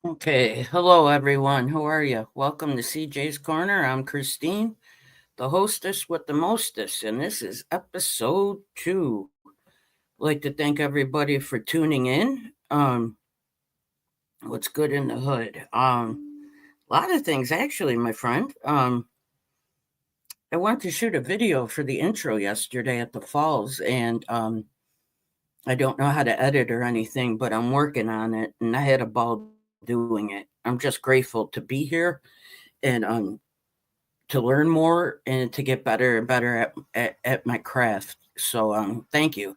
Okay, hello everyone. How are you? Welcome to CJ's Corner. I'm Christine, the hostess with the mostest, and this is episode 2. I'd like to thank everybody for tuning in. What's good in the hood? A lot of things actually, my friend. I went to shoot a video for the intro yesterday at the falls, and I don't know how to edit or anything, but I'm working on it, and I had a ball doing it. I'm just grateful to be here and to learn more and to get better and better at my craft. So thank you.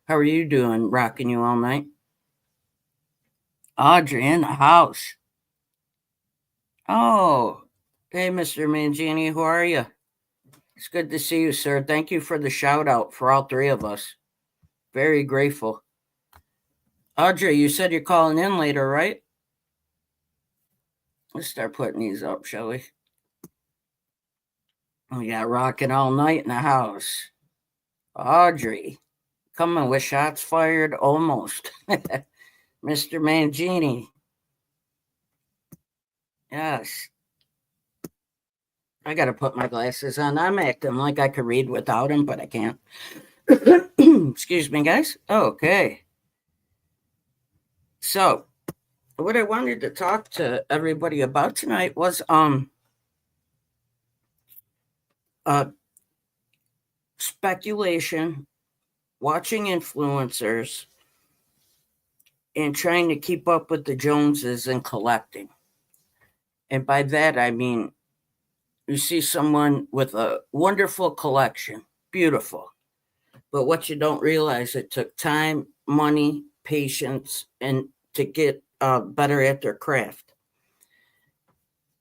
How are you doing? Rocking you all night. Audrey in the house. Oh, hey, Mr. Mangini, how are you? It's good to see you, sir. Thank you for the shout out for all three of us. Very grateful. Audrey, you said you're calling in later, right? Let's start putting these up, shall we? We got rocking all night in the house. Audrey, coming with shots fired almost. Mr. Mangini. Yes. I got to put my glasses on. I'm acting like I could read without them, but I can't. Excuse me, guys. Okay. So, what I wanted to talk to everybody about tonight was uh speculation, watching influencers and trying to keep up with the Joneses and collecting. And by that I mean you see someone with a wonderful collection, beautiful. But what you don't realize, it took time, money, patience, and to get better at their craft.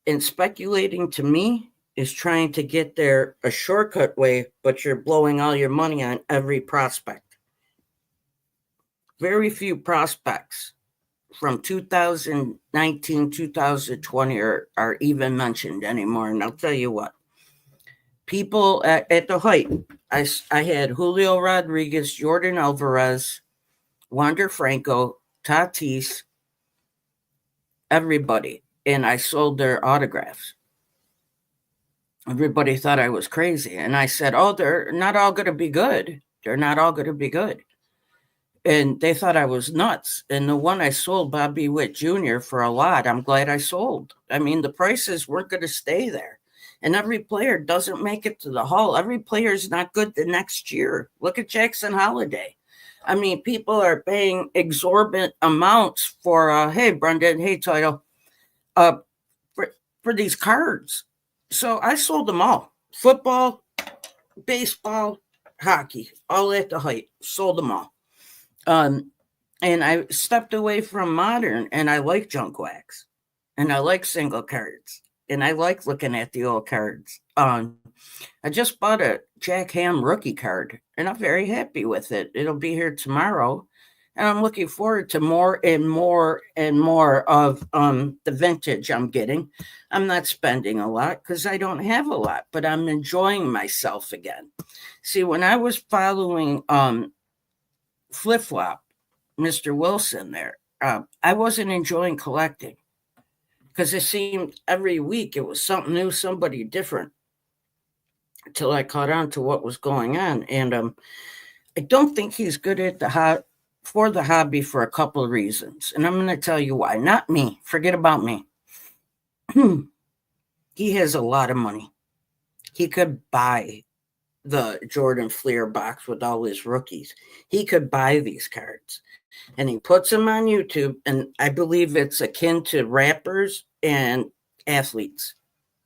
And speculating to me is trying to get there a shortcut way, but you're blowing all your money on every prospect. Very few prospects from 2019, 2020 are even mentioned anymore. And I'll tell you what, people at the height, I had Julio Rodriguez, Jordan Alvarez, Wander Franco, Tatis, everybody. And I sold their autographs. Everybody thought I was crazy. And I said, oh, they're not all going to be good. They're not all going to be good. And they thought I was nuts. And the one I sold, Bobby Witt Jr., for a lot, I'm glad I sold. I mean, the prices weren't going to stay there. And every player doesn't make it to the Hall. Every player is not good the next year. Look at Jackson Holiday. I mean, people are paying exorbitant amounts for, hey, Brendan, hey, Title, uh, for, for these cards. So I sold them all. Football, baseball, hockey, all at the height. Sold them all. Um, and I stepped away from modern, and I like junk wax, and I like single cards, and I like looking at the old cards. I just bought a Jack Ham rookie card, and I'm very happy with it. It'll be here tomorrow, and I'm looking forward to more and more and more of the vintage I'm getting. I'm not spending a lot because I don't have a lot, but I'm enjoying myself again. See, when I was following Flip Flop, Mr. Wilson there, I wasn't enjoying collecting because it seemed every week it was something new, somebody different, until I caught on to what was going on. And I don't think he's good at for the hobby for a couple of reasons. And I'm going to tell you why. Not me. Forget about me. He has a lot of money. He could buy the Jordan Fleer box with all his rookies. He could buy these cards and he puts them on YouTube. And I believe it's akin to rappers and athletes.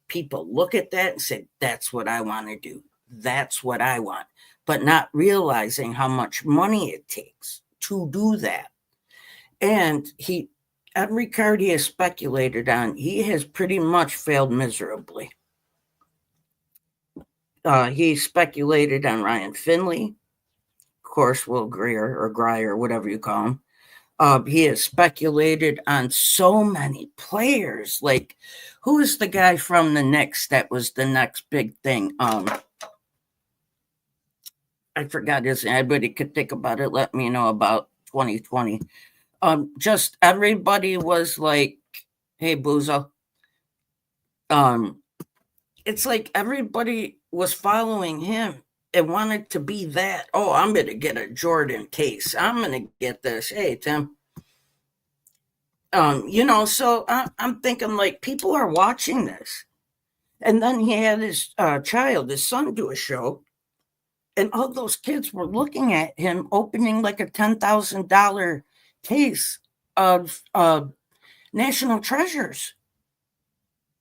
People look at that and say, that's what I want to do. That's what I want. But not realizing how much money it takes to do that. And every card he has speculated on, he has pretty much failed miserably. He speculated on Ryan Finley, of course, Will Greer, whatever you call him. He has speculated on so many players. Like, who is the guy from the Knicks that was the next big thing? I forgot his name. Anybody could think about it, let me know about 2020. Just everybody was like Hey, Boozle. Um, it's like everybody was following him and wanted to be that. Oh, I'm going to get a Jordan case. I'm going to get this. Hey, Tim. So I'm thinking like people are watching this. And then he had his his son, do a show, and all those kids were looking at him opening like a $10,000 case of national treasures.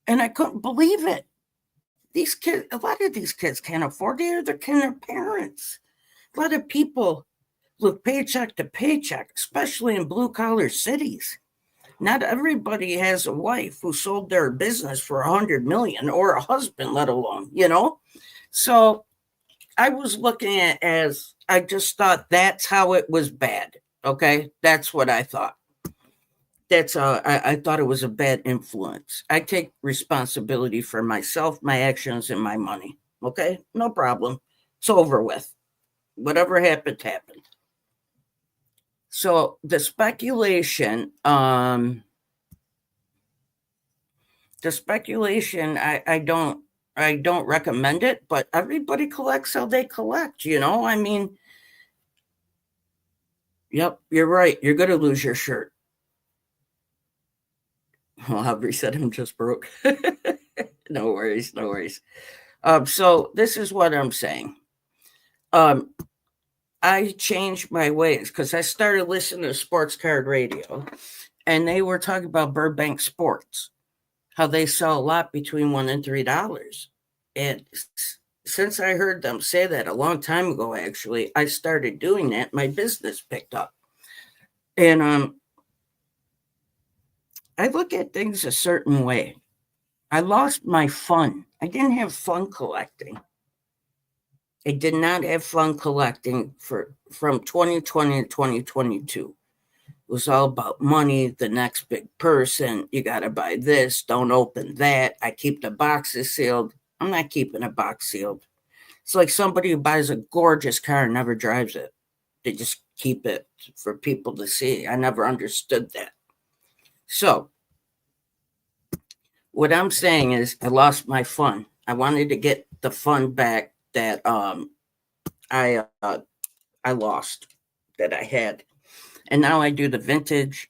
And I couldn't believe it. These kids, a lot of these kids can't afford it, or they're can their parents. A lot of people live paycheck to paycheck, especially in blue collar cities. Not everybody has a wife who sold their business for 100 million, or a husband, let alone. So I was looking at it as, I just thought that's how it was bad. Okay, that's what I thought. I thought it was a bad influence. I take responsibility for myself, my actions, and my money. Okay, no problem. It's over with. Whatever happened, happened. So the speculation, I don't recommend it, but everybody collects how they collect. I mean, yep, you're right. You're going to lose your shirt. Well, Aubrey said I'm just broke. No worries, no worries. So this is what I'm saying. Um, I changed my ways because I started listening to sports card radio, and they were talking about Burbank sports, how they sell a lot between $1 and $3. And since I heard them say that a long time ago, actually, I started doing that. My business picked up, and I look at things a certain way. I lost my fun. I didn't have fun collecting. I did not have fun collecting from 2020 to 2022. It was all about money, the next big person. You got to buy this. Don't open that. I keep the boxes sealed. I'm not keeping a box sealed. It's like somebody who buys a gorgeous car and never drives it. They just keep it for people to see. I never understood that. So what I'm saying is, I lost my fun. I wanted to get the fun back that I I lost, that I had, and now I do the vintage.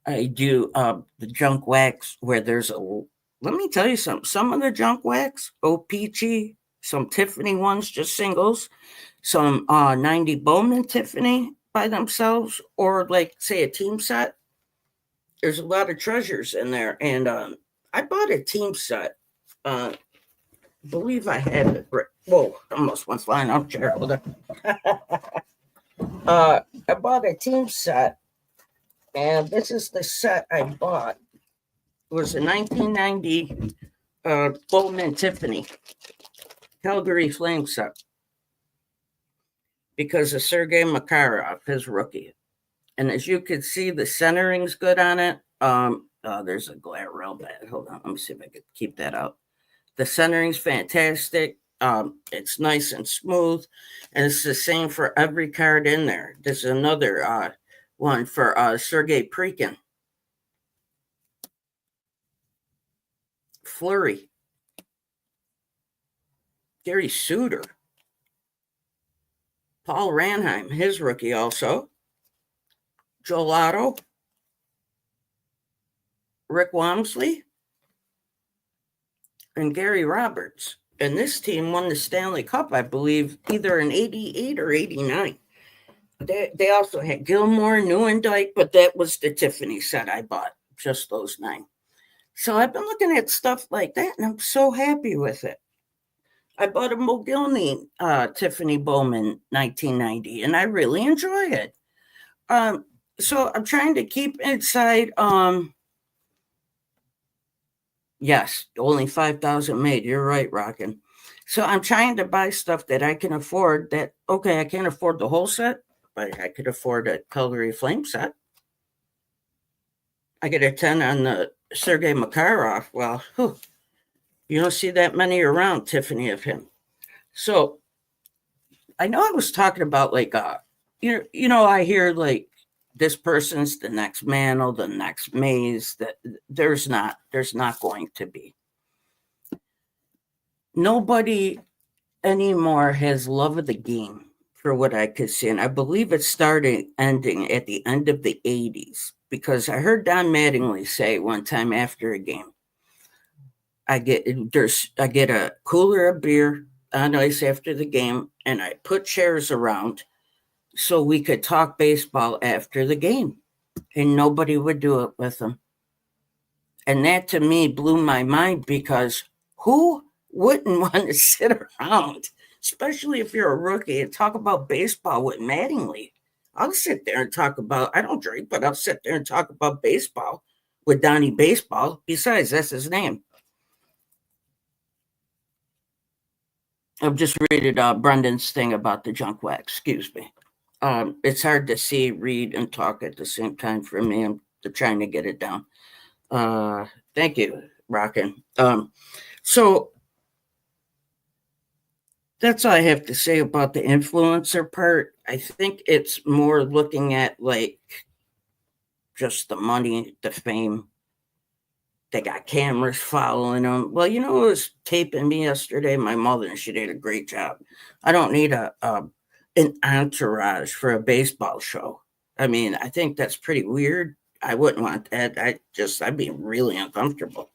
I do the junk wax where there's a. Let me tell you something. Some of the junk wax, peachy. Some Tiffany ones, just singles. Some 90 Bowman Tiffany by themselves, or like say a team set. There's a lot of treasures in there, and I bought a team set. Uh, believe I had it. Whoa, almost went flying off chair. Hold on. I bought a team set, and this is the set I bought. It was a 1990 Bowman Tiffany Calgary Flame set, because of Sergei Makarov, his rookie. And as you can see, the centering's good on it. There's a glare real bad. Hold on, let me see if I can keep that out. The centering's fantastic. It's nice and smooth, and it's the same for every card in there. There's another one for Sergei Prikin. Flurry. Gary Suter. Paul Ranheim, his rookie also. Gelato. Rick Wamsley. And Gary Roberts. And this team won the Stanley Cup, I believe, either in 88 or 89. They also had Gilmore, Newendike, but that was the Tiffany set I bought, just those 9. So I've been looking at stuff like that, and I'm so happy with it. I bought a Mogilny Tiffany Bowman 1990, and I really enjoy it. So I'm trying to keep inside. Yes, only 5,000 made. You're right, Rockin'. So I'm trying to buy stuff that I can afford. I can't afford the whole set, but I could afford a Calgary Flame set. I get a 10 on the Sergei Makarov. Well, you don't see that many around, Tiffany, of him. So I know I was talking about like I hear like this person's the next Mantle, the next Mays. That there's not going to be. Nobody anymore has love of the game for what I could see. And I believe it started ending at the end of the 80s because I heard Don Mattingly say one time after a game, I get a cooler of beer on ice after the game and I put chairs around so we could talk baseball after the game. And nobody would do it with them. And that to me blew my mind because who wouldn't want to sit around, especially if you're a rookie, and talk about baseball with Mattingly? I'll sit there and talk about, I don't drink, but I'll sit there and talk about baseball with Donnie Baseball. Besides, that's his name. I've just read Brendan's thing about the junk wax. Excuse me. It's hard to see, read, and talk at the same time for me. I'm trying to get it down. Thank you, Rockin'. So that's all I have to say about the influencer part. I think it's more looking at like just the money, the fame. They got cameras following them. Well, who was taping me yesterday? My mother, and she did a great job. I don't need an entourage for a baseball show. I mean, I think that's pretty weird. I wouldn't want that. I'd be really uncomfortable.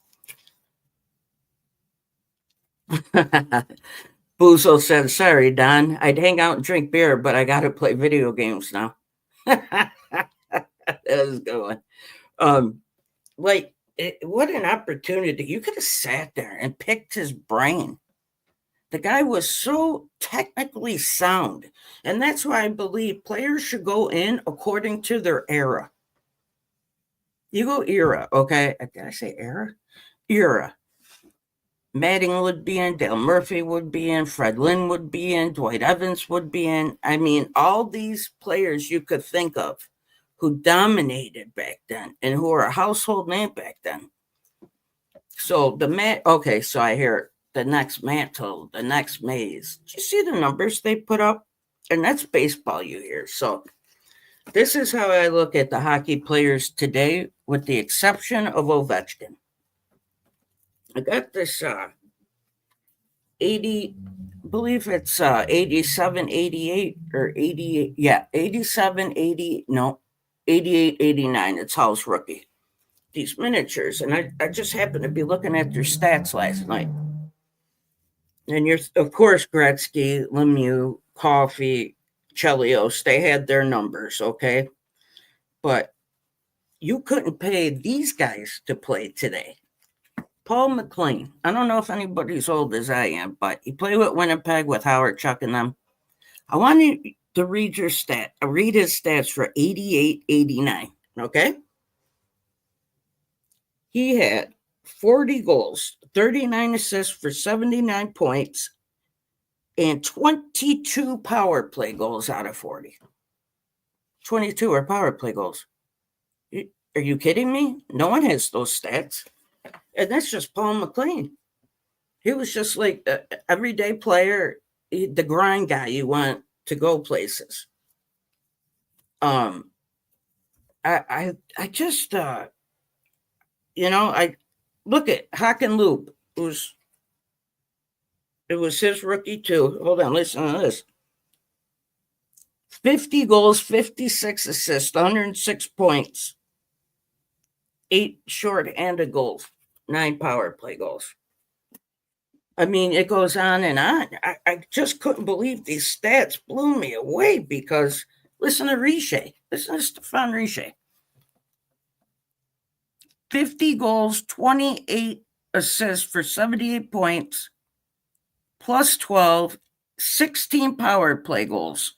Buzo said, "Sorry, Don. I'd hang out and drink beer, but I got to play video games now." That was going. Like, what an opportunity! You could have sat there and picked his brain. The guy was so technically sound, and that's why I believe players should go in according to their era. You go era, okay? Did I say era? Era. Matting would be in, Dale Murphy would be in, Fred Lynn would be in, Dwight Evans would be in. I mean, all these players you could think of who dominated back then and who are a household name back then. So okay, so I hear the next Mantle, the next Mays. Do you see the numbers they put up? And that's baseball you hear. So this is how I look at the hockey players today, with the exception of Ovechkin. I got this 80, I believe it's 87, 88 or 88. Yeah, 87, 80, no, 88, 89. It's Hall's rookie. These miniatures. And I just happened to be looking at their stats last night. And you're, of course, Gretzky, Lemieux, Coffey, Chelios, they had their numbers, okay? But you couldn't pay these guys to play today. Paul McLean. I don't know if anybody's old as I am, but he played with Winnipeg with Howard, Chuck, and them. I want you to read read his stats for 88, 89, okay? He had 40 goals, 39 assists for 79 points, and 22 power play goals out of 40. 22 are power play goals. Are you kidding me? No one has those stats. And that's just Paul McLean. He was just like an everyday player, the grind guy you want to go places. I just I look at Haken Loop, it was his rookie too. Hold on, listen to this. 50 goals, 56 assists, 106 points, 8 short-handed goals, 9 power play goals. I mean, it goes on and on. I just couldn't believe these stats blew me away because listen to Richer. Listen to Stefan Richer. 50 goals, 28 assists for 78 points, plus 12, 16 power play goals.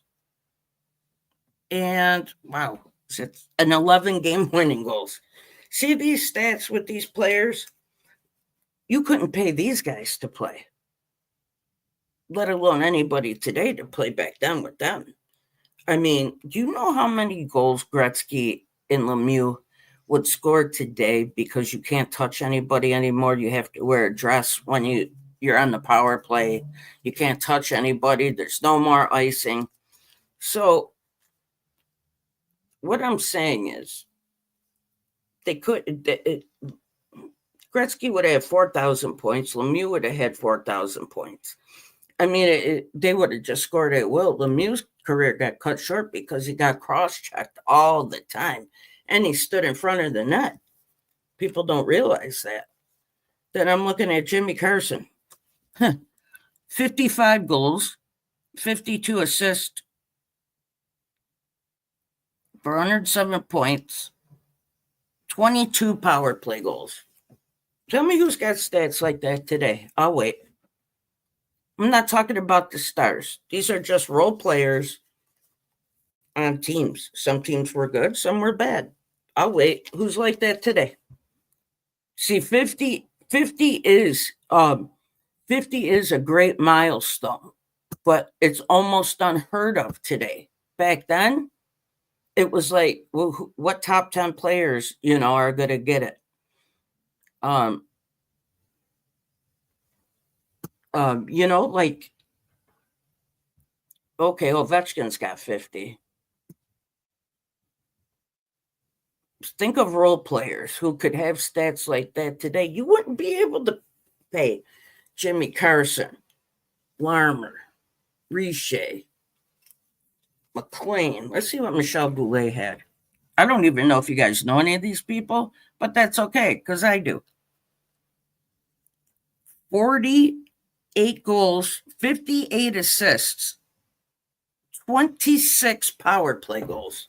And wow, it's an 11 game winning goals. See these stats with these players? You couldn't pay these guys to play, let alone anybody today to play back then with them. I mean, do you know how many goals Gretzky and Lemieux would score today because you can't touch anybody anymore? You have to wear a dress when you're on the power play. You can't touch anybody. There's no more icing. So what I'm saying is they could. Gretzky would have 4,000 points. Lemieux would have had 4,000 points. I mean, they would have just scored at will. Lemieux's career got cut short because he got cross-checked all the time, and he stood in front of the net. People don't realize that. Then I'm looking at Jimmy Carson. 55 goals, 52 assists for 107 points, 22 power play goals. Tell me who's got stats like that today. I'll wait. I'm not talking about the stars. These are just role players on teams. Some teams were good, some were bad. I'll wait. Who's like that today? See, 50 is 50 is a great milestone, but it's almost unheard of today. Back then, it was like, well, what top 10 players, are going to get it? Like, okay, Ovechkin's got 50. Think of role players who could have stats like that today. You wouldn't be able to pay Jimmy Carson, Larmer, Richer, McLean. Let's see what Michel Goulet had. I don't even know if you guys know any of these people, but that's okay because I do. 48 goals, 58 assists, 26 power play goals.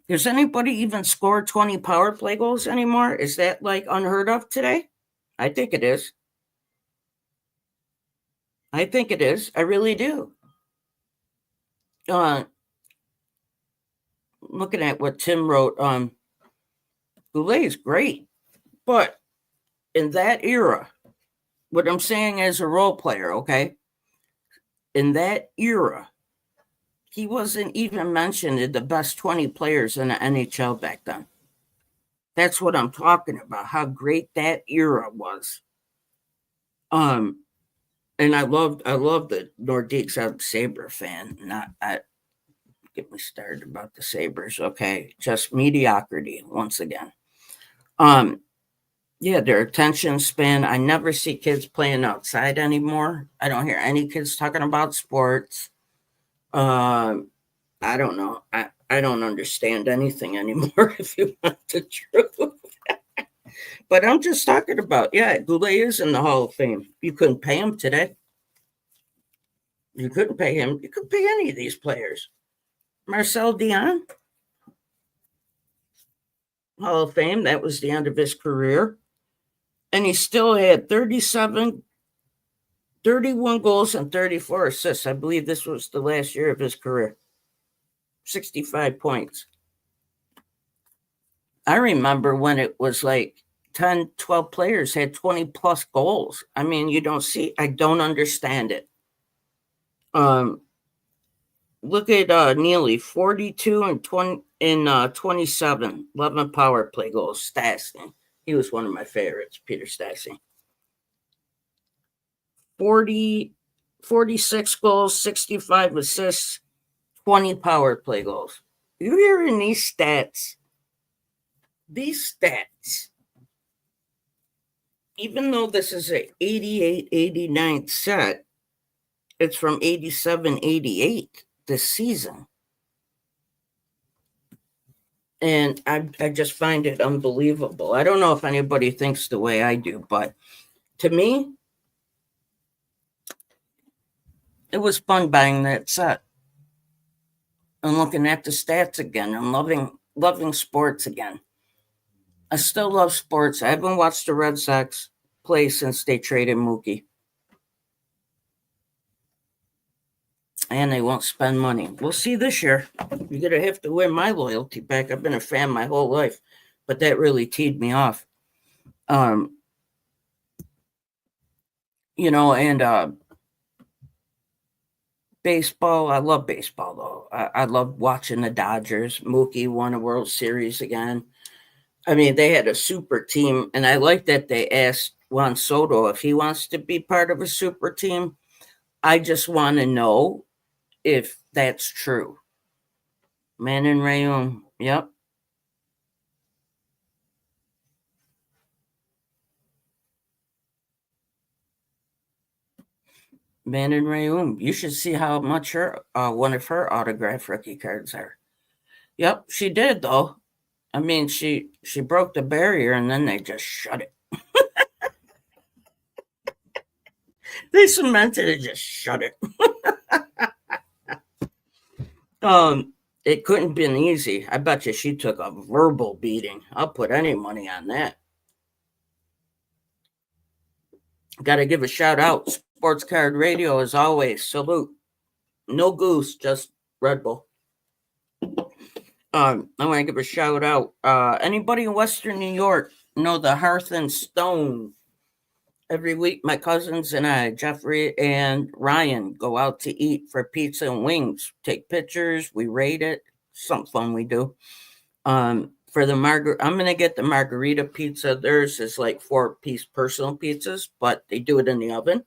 Does anybody even score 20 power play goals anymore? Is that like unheard of today? I think it is. I think it is. I really do. Looking at what Tim wrote, Goulet is great, but in that era, what I'm saying as a role player, okay, in that era, he wasn't even mentioned in the best 20 players in the NHL back then. That's what I'm talking about, how great that era was. And I love the Nordiques. I'm a Sabre fan. Get me started about the Sabres. Okay, just mediocrity once again. Yeah, their attention span. I never see kids playing outside anymore. I don't hear any kids talking about sports. I don't know. I don't understand anything anymore, if you want the truth. But I'm just talking about, yeah, Goulet is in the Hall of Fame. You couldn't pay him today. You couldn't pay him. You could pay any of these players. Marcel Dion, Hall of Fame. That was the end of his career. And he still had 31 goals and 34 assists. I believe this was the last year of his career. 65 points. I remember when it was like 10, 12 players had 20 plus goals. I mean, I don't understand it. Look at Neely, 42 and 27, 11 power play goals. Stastny. He was one of my favorites, Peter Stastny. 46 goals, 65 assists, 20 power play goals. You're hearing these stats. These stats, even though this is a 88-89 set, it's from 87-88 this season. And I just find it unbelievable. I don't know if anybody thinks the way I do, but to me, it was fun buying that set and looking at the stats again and loving sports again. I still love sports. I haven't watched the Red Sox play since they traded Mookie. And they won't spend money. We'll see this year. You're going to have to win my loyalty back. I've been a fan my whole life, but that really teed me off. And baseball, I love baseball, though. I love watching the Dodgers. Mookie won a World Series again. I mean, they had a super team, and I like that they asked Juan Soto if he wants to be part of a super team. I just want to know if that's true. Man in Rayum. Yep. Man in Rayum. You should see how much her one of her autograph rookie cards are. Yep, she did though. I mean, she broke the barrier and then they just shut it. They cemented it, just shut it. Um, it couldn't have been easy. I bet you she took a verbal beating. I'll put any money on that. Got to give a shout out. Sports Card Radio, as always. Salute. No goose, just Red Bull. I want to give a shout out. Anybody in Western New York know the Hearth and Stone? Every week, my cousins and I, Jeffrey and Ryan, go out to eat for pizza and wings. Take pictures, we rate it. Some fun we do. For the I'm gonna get the margarita pizza. Theirs is like 4-piece personal pizzas, but they do it in the oven.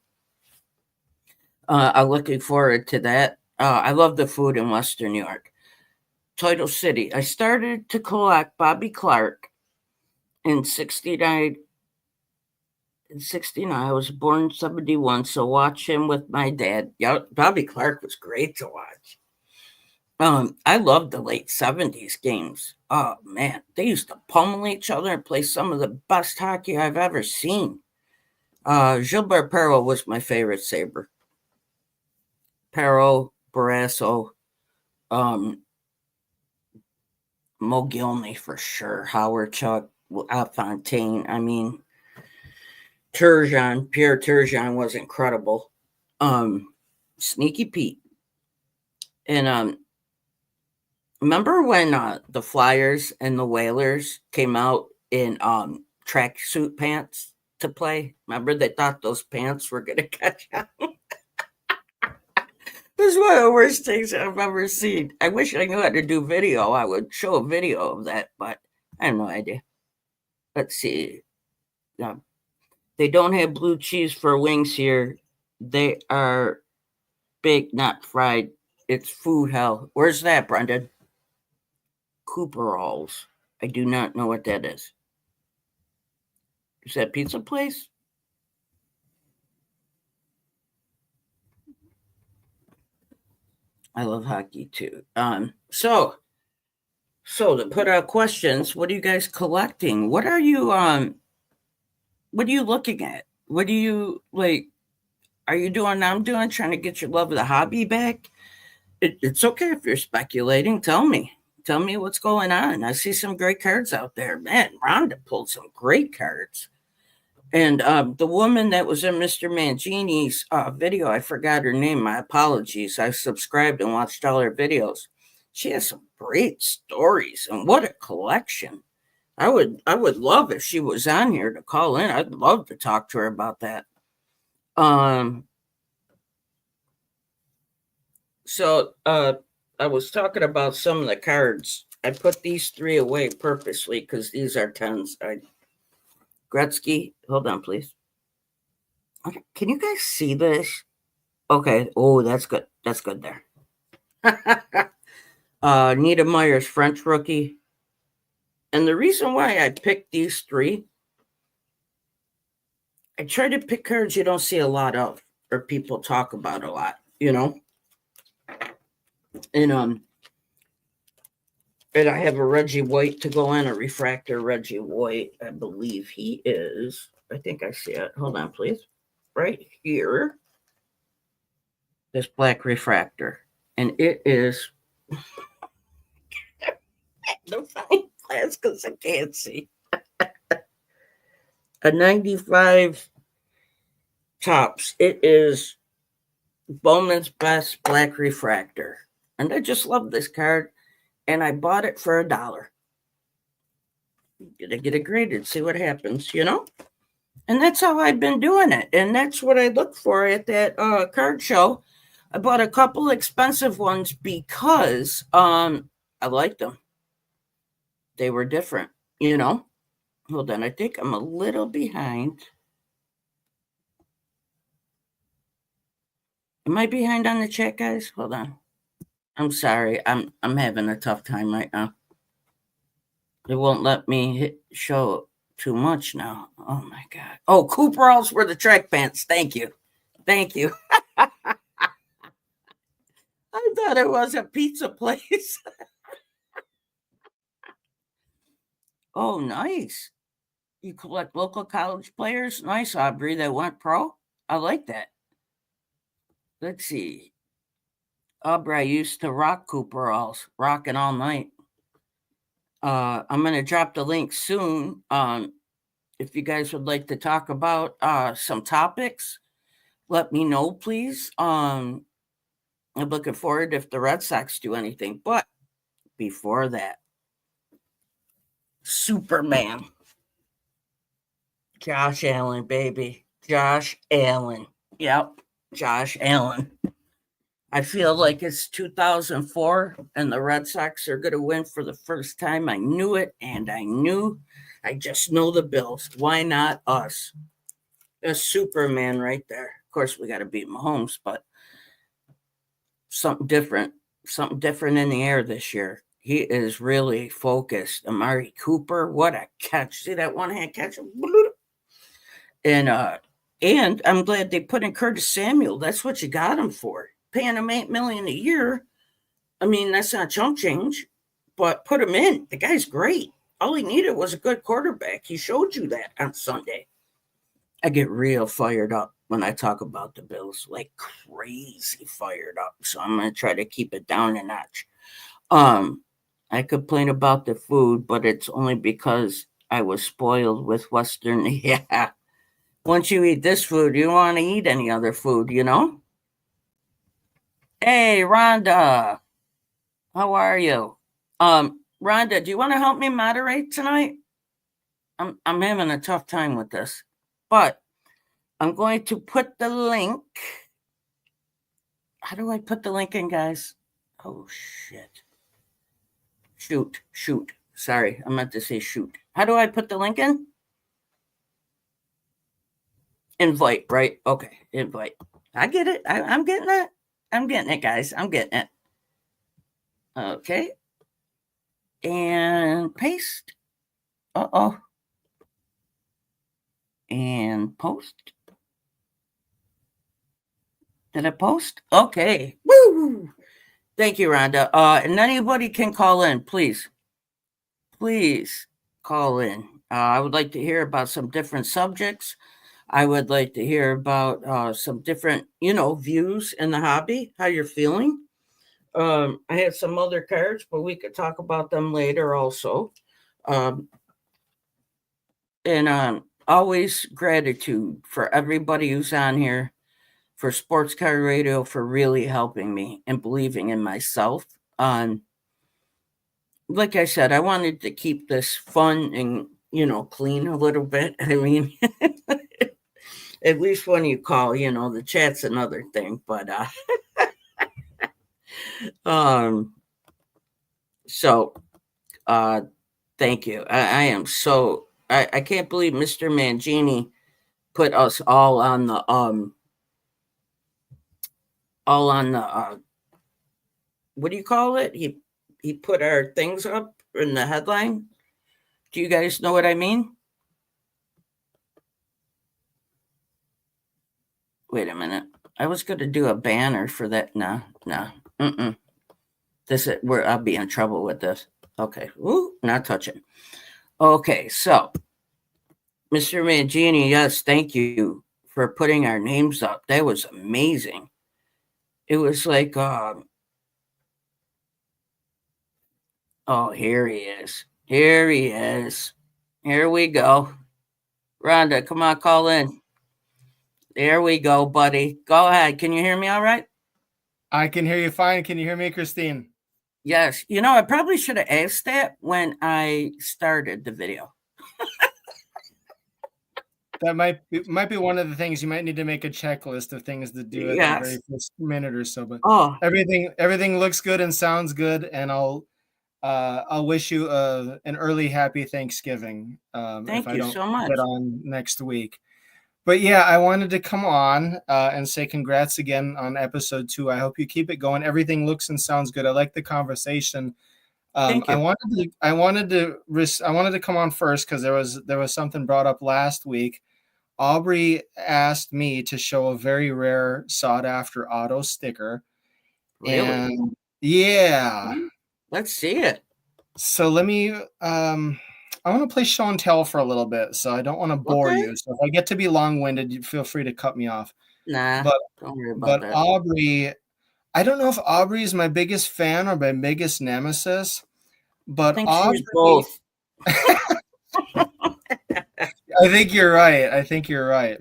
I'm looking forward to that. I love the food in Western New York. Title City. I started to collect Bobby Clark in 69. In 69, I was born in 71, so watch him with my dad. Yeah, Bobby Clark was great to watch. I loved the late 70s games. Oh man, they used to pummel each other and play some of the best hockey I've ever seen. Gilbert Perreault was my favorite Sabre. Perreault, Barrasso, um, Mogilny for sure, Howard Chuck, Fontaine. I mean, Pierre Turgeon was incredible. Sneaky Pete. And remember when the Flyers and the Whalers came out in tracksuit pants to play? Remember they thought those pants were going to catch on? This is one of the worst things I've ever seen. I wish I knew how to do video. I would show a video of that, but I have no idea. Let's see. They don't have blue cheese for wings here. They are baked, not fried. It's food hell. Where's that, Brendan? Cooperalls. I do not know what that is. Is that pizza place? I love hockey too. So to put out questions, what are you guys collecting? What are you looking at? What do you like? Are you doing? I'm doing trying to get your love of the hobby back. It's okay if you're speculating. Tell me what's going on. I see some great cards out there. Man, Rhonda pulled some great cards. And the woman that was in Mr. Mangini's video, I forgot her name. My apologies. I subscribed and watched all her videos. She has some great stories, and what a collection! I would love if she was on here to call in. I'd love to talk to her about that. Um, so I was talking about some of the cards. I put these 3 away purposely because these are 10s. Gretzky, hold on, please. Okay, can you guys see this? Okay. Oh, that's good. That's good there. Nita Myers, French rookie. And the reason why I picked these 3, I try to pick cards you don't see a lot of or people talk about a lot, you know? And and I have a Reggie White to go in, a refractor Reggie White. I believe he is. I think I see it. Hold on, please. Right here. This black refractor. And it is the fine glass because I can't see. A 95 tops. It is Bowman's Best Black Refractor. And I just love this card. And I bought it for $1. Gonna get it graded, see what happens, you know? And that's how I've been doing it. And that's what I look for at that card show. I bought a couple expensive ones because I liked them. They were different, you know? Hold on, I think I'm a little behind. Am I behind on the chat, guys? Hold on. I'm sorry. I'm having a tough time right now. It won't let me show too much now. Oh my god. Oh, Cooperalls were the track pants. Thank you. Thank you. I thought it was a pizza place. Oh, nice. You collect local college players? Nice, Aubrey, that went pro. I like that. Let's see. Aubrey used to rock Cooperalls, rocking all night. I'm going to drop the link soon. If you guys would like to talk about some topics, let me know, please. I'm looking forward if the Red Sox do anything. But before that, Superman. Josh Allen, baby. Josh Allen. Yep, Josh Allen. I feel like it's 2004 and the Red Sox are going to win for the first time. I knew it, and I just know the Bills. Why not us? A Superman right there. Of course, we got to beat Mahomes, but something different. Something different in the air this year. He is really focused. Amari Cooper, what a catch. See that one hand catch? And I'm glad they put in Curtis Samuel. That's what you got him for. Paying him $8 million a year. I mean, that's not chump change, but put him in. The guy's great. All he needed was a good quarterback. He showed you that on Sunday. I get real fired up when I talk about the Bills, like crazy fired up. So I'm gonna try to keep it down a notch. I complain about the food, but it's only because I was spoiled with Western. Yeah. Once you eat this food, you want to eat any other food, you know? Hey, Rhonda, how are you? Rhonda, do you want to help me moderate tonight? I'm having a tough time with this, but I'm going to put the link. How do I put the link in, guys? Oh shit! Shoot. Sorry, I meant to say shoot. How do I put the link in? Invite, right? Okay, invite. I get it. I'm getting it. I'm getting it, guys. I'm getting it. Okay. And paste. Uh-oh. And post. Did I post? Okay. Woo! Thank you, Rhonda. And anybody can call in, please. Please call in. I would like to hear about some different subjects. I would like to hear about some different, views in the hobby, how you're feeling. I had some other cards, but we could talk about them later also. Um, and always gratitude for everybody who's on here, for Sports Car Radio, for really helping me and believing in myself. Like I said, I wanted to keep this fun and clean a little bit. I mean, at least when you call, the chat's another thing. But um, so thank you. I am so I can't believe Mr. Mangini put us all on the what do you call it? He put our things up in the headline. Do you guys know what I mean? Wait a minute. I was going to do a banner for that. No. This is where I'll be in trouble with this. Okay. Ooh, not touching. Okay, so Mr. Mangini, yes, thank you for putting our names up. That was amazing. It was like, oh, here he is. Here he is. Here we go. Rhonda, come on, call in. There we go, buddy. Go ahead. Can you hear me all right? I can hear you fine. Can you hear me, Christine? Yes. I probably should have asked that when I started the video. That might be one of the things. You might need to make a checklist of things to do at the very first minute or so. But everything looks good and sounds good, and I'll wish you an early happy Thanksgiving. Thank if I you don't so much. get on next week. But yeah, I wanted to come on and say congrats again on episode 2. I hope you keep it going. Everything looks and sounds good. I like the conversation. Thank you. I wanted to come on first because there was something brought up last week. Aubrey asked me to show a very rare sought after auto sticker. Really? And yeah. Let's see it. So let me I want to play show and tell for a little bit, so I don't want to bore Okay. you. So if I get to be long-winded, you feel free to cut me off. Nah, But don't worry about that. Aubrey, I don't know if Aubrey is my biggest fan or my biggest nemesis, I but think she's Aubrey, both. I think you're right. I think you're right.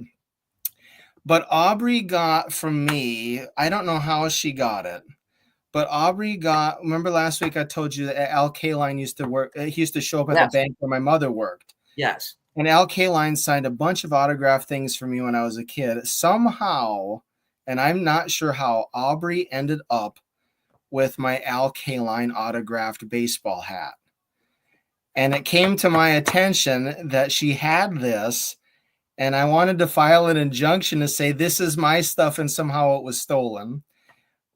But Aubrey got from me, I don't know how she got it, but Aubrey got, remember last week I told you that Al Kaline used to work, he used to show up at the bank where my mother worked. Yes. And Al Kaline signed a bunch of autograph things for me when I was a kid. Somehow, and I'm not sure how, Aubrey ended up with my Al Kaline autographed baseball hat. And it came to my attention that she had this, and I wanted to file an injunction to say this is my stuff and somehow it was stolen.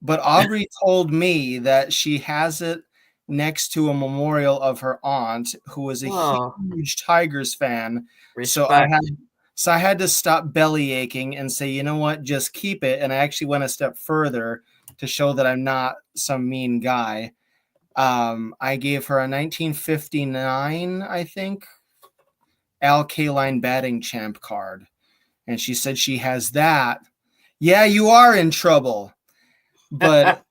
But Aubrey told me that she has it next to a memorial of her aunt, who was a huge Tigers fan. Respect. So I had to stop belly aching and say, you know what, just keep it. And I actually went a step further to show that I'm not some mean guy. I gave her a 1959, I think, Al Kaline batting champ card. And she said she has that. Yeah, you are in trouble. But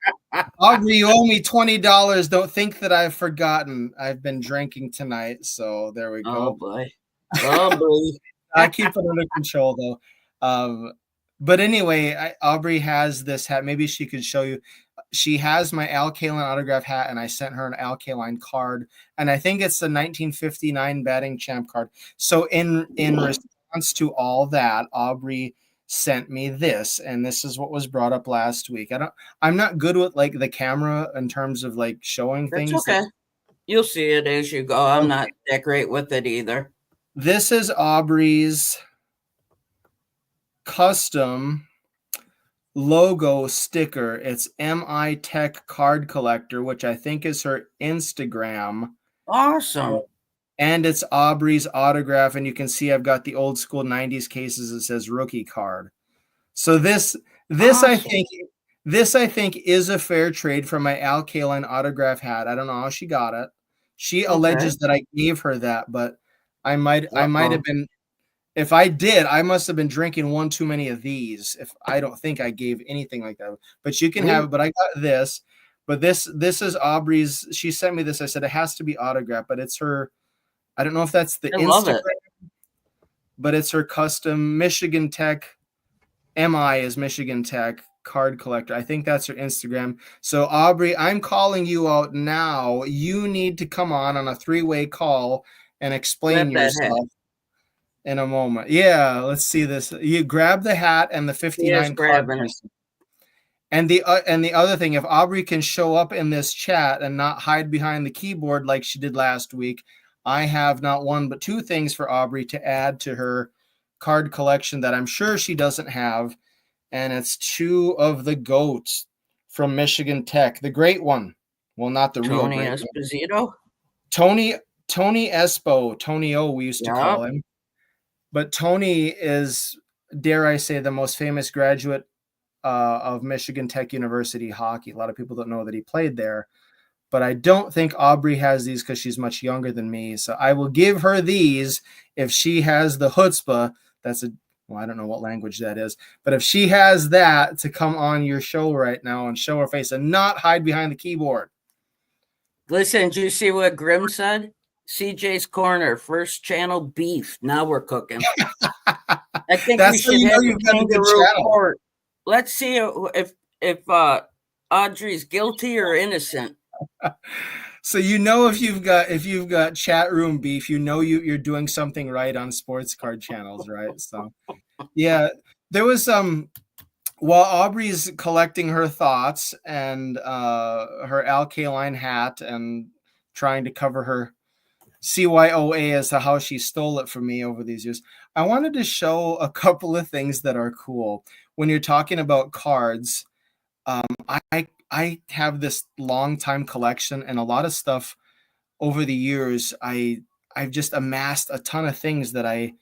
Aubrey, you owe me $20. Don't think that I've forgotten. I've been drinking tonight, so there we go. Oh boy. Oh boy. I keep it under control though. But anyway, Aubrey has this hat. Maybe she could show you. She has my Al Kaline autograph hat, and I sent her an Al Kaline card, and I think it's the 1959 batting champ card. So in response to all that, Aubrey sent me this, and this is what was brought up last week. I'm not good with like the camera in terms of like showing things. That's okay. You'll see it as you go. I'm not that great with it either. This is Aubrey's custom logo sticker. It's MI Tech Card Collector, which I think is her Instagram. Awesome. And it's Aubrey's autograph, and you can see I've got the old school 90s cases that says rookie card. So this awesome. I think is a fair trade for my Al Kaline autograph hat. I don't know how she got it. She alleges that I gave her that, but I might have been, if I did, I must have been drinking one too many of these. If I don't think I gave anything like that, but you can have it. But I got this. But this is Aubrey's. She sent me this. I said it has to be autographed, but it's her. I don't know if that's the Instagram, but it's her custom Michigan Tech. MI is Michigan Tech card collector. I think that's her Instagram. So Aubrey, I'm calling you out now. You need to come on a 3-way call and explain yourself in a moment. Yeah, let's see this. You grab the hat and the 59 card. And the other thing, if Aubrey can show up in this chat and not hide behind the keyboard like she did last week, I have not one but 2 things for Aubrey to add to her card collection that I'm sure she doesn't have. And it's 2 of the GOATs from Michigan Tech. The great one. Well, not the real great Esposito? Tony Espo. Tony O, we used to call him. But Tony is, dare I say, the most famous graduate of Michigan Tech University hockey. A lot of people don't know that he played there. But I don't think Aubrey has these because she's much younger than me. So I will give her these if she has the chutzpah. I don't know what language that is. But if she has that to come on your show right now and show her face and not hide behind the keyboard. Listen, did you see what Grim said? CJ's Corner, first channel beef. Now we're cooking. I think we should have a kangaroo court. Let's see if Audrey's guilty or innocent. So if you've got chat room beef, you're doing something right on sports card channels, right? So yeah, there was while Aubrey's collecting her thoughts and her Al Kaline hat and trying to cover CYOA as to how she stole it from me over these years. I wanted to show a couple of things that are cool. When you're talking about cards, I have this long time collection and a lot of stuff over the years. I've just amassed a ton of things that I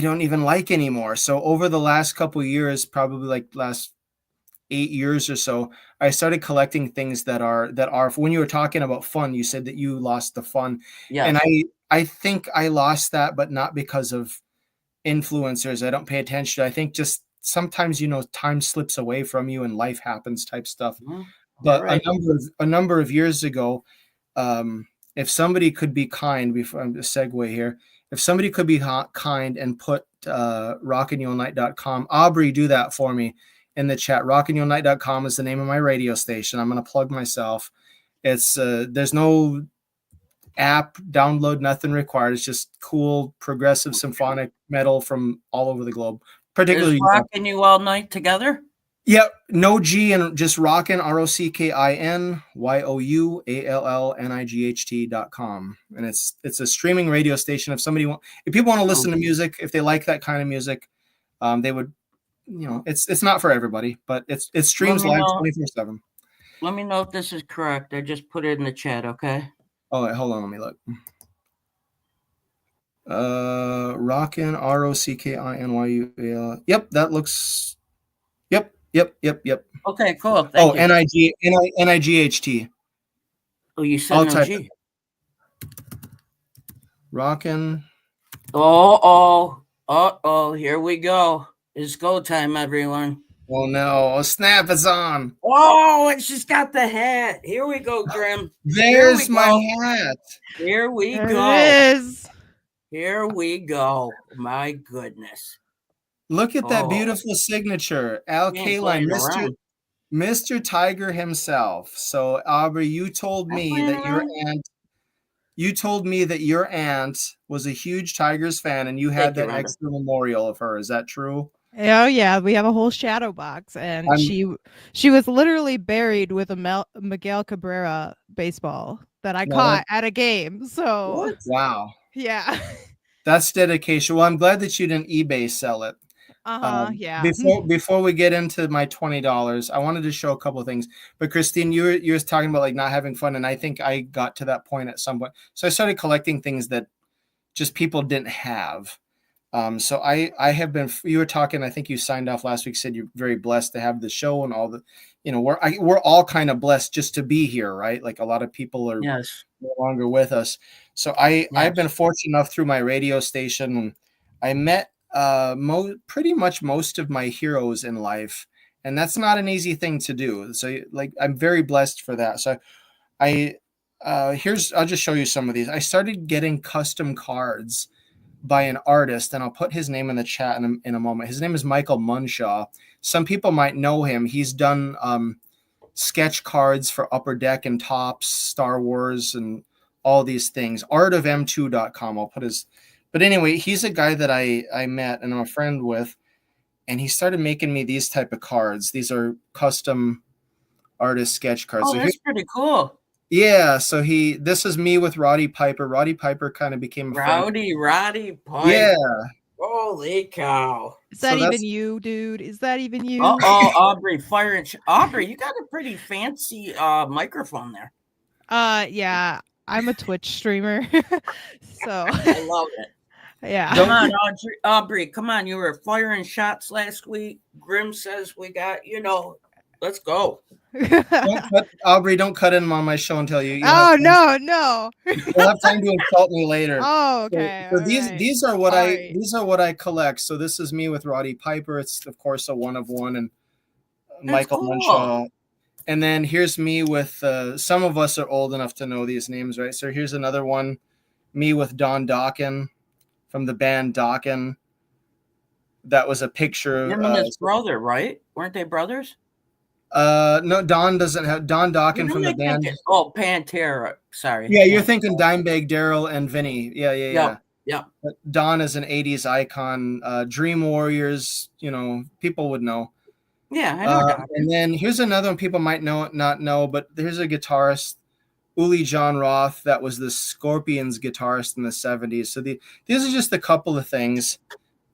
don't even like anymore. So over the last couple of years, probably like last 8 years or so, I started collecting things that are when you were talking about fun, you said that you lost the fun. And Yes. I think I lost that, but not because of influencers I don't pay attention to. I think just sometimes, time slips away from you and life happens type stuff. You're But right. a number of years ago, if somebody could be kind, before I'm a segue here, if somebody could be kind and put rockandyournight.com, Aubrey, do that for me in the chat. Rockandyournight.com is the name of my radio station. I'm going to plug myself. It's there's no app download, nothing required. It's just cool progressive symphonic metal from all over the globe, Is particularly rocking you all night together? Yep, no G and just rockin, ROCKINYOUALLNIGHT.com. And it's a streaming radio station. If people want to listen to music, if they like that kind of music, they would, it's not for everybody, but it streams live 24/7. Let me know if this is correct. I just put it in the chat, okay? Oh, wait, hold on, let me look. Rockin, ROCKINYUAL. Yep, that looks. Yep. Okay, cool. Thank you. NIGHT. Oh, you said no G. Rockin'. Here we go. It's go time, everyone. Oh no, snap is on. Oh, it's just got the hat. Here we go, Grim. There's my hat. Here we there go. It is. Here we go. My goodness. Look at that beautiful signature. Al Kaline, Mr. Tiger himself. So Aubrey, you told me that your aunt was a huge Tigers fan and you had that next to the memorial of her. Is that true? Oh yeah, we have a whole shadow box, and she was literally buried with a Miguel Cabrera baseball that I caught at a game. So what? Wow. Yeah. That's dedication. Well, I'm glad that you didn't eBay sell it. Yeah. Before we get into my $20, I wanted to show a couple of things. But Christine, you were talking about like not having fun, and I think I got to that point at some point. So I started collecting things that just people didn't have. So I have been. You were talking. I think you signed off last week. Said you're very blessed to have the show and all the. We're all kind of blessed just to be here, right? Like a lot of people are no longer with us. So I've been fortunate enough through my radio station. I met pretty much most of my heroes in life, and that's not an easy thing to do. So like I'm very blessed for that. So I'll just show you some of these. I started getting custom cards by an artist, and I'll put his name in the chat in a moment. His name is Michael Munshaw. Some people might know him. He's done sketch cards for Upper Deck and Topps, Star Wars, and all these things. Artofm2.com. I'll put his. But anyway, he's a guy that I met and I'm a friend with, and he started making me these type of cards. These are custom artist sketch cards. Oh, that's pretty cool. Yeah, so this is me with Roddy Piper. Roddy Piper kind of became a friend. Roddy Piper. Yeah. Holy cow. Is that even you, dude? Is that even you? Aubrey, Aubrey, you got a pretty fancy microphone there. Yeah, I'm a Twitch streamer. So I love it. Yeah. Come on, Aubrey, come on. You were firing shots last week. Grim says we got, let's go. Aubrey, don't cut in on my show until you. No. You'll have time to insult me later. Oh, okay. So these are what I collect. So this is me with Roddy Piper. It's of course a one of one, and Michael Munshaw. And then here's me with some of us are old enough to know these names, right? So here's another one, me with Don Dokken from the band Dokken. That was a picture. Him and his brother, right? Weren't they brothers? No, Don doesn't have Don Dokken from the band. Pantera. Sorry. Yeah, you're thinking Dimebag Darrell and Vinny. Yeah. But Don is an 80s icon. Dream Warriors, people would know. Yeah, I know Don. And then here's another one people might not know, but here's a guitarist Uli John Roth, that was the Scorpions guitarist in the 70s. So these are just a couple of things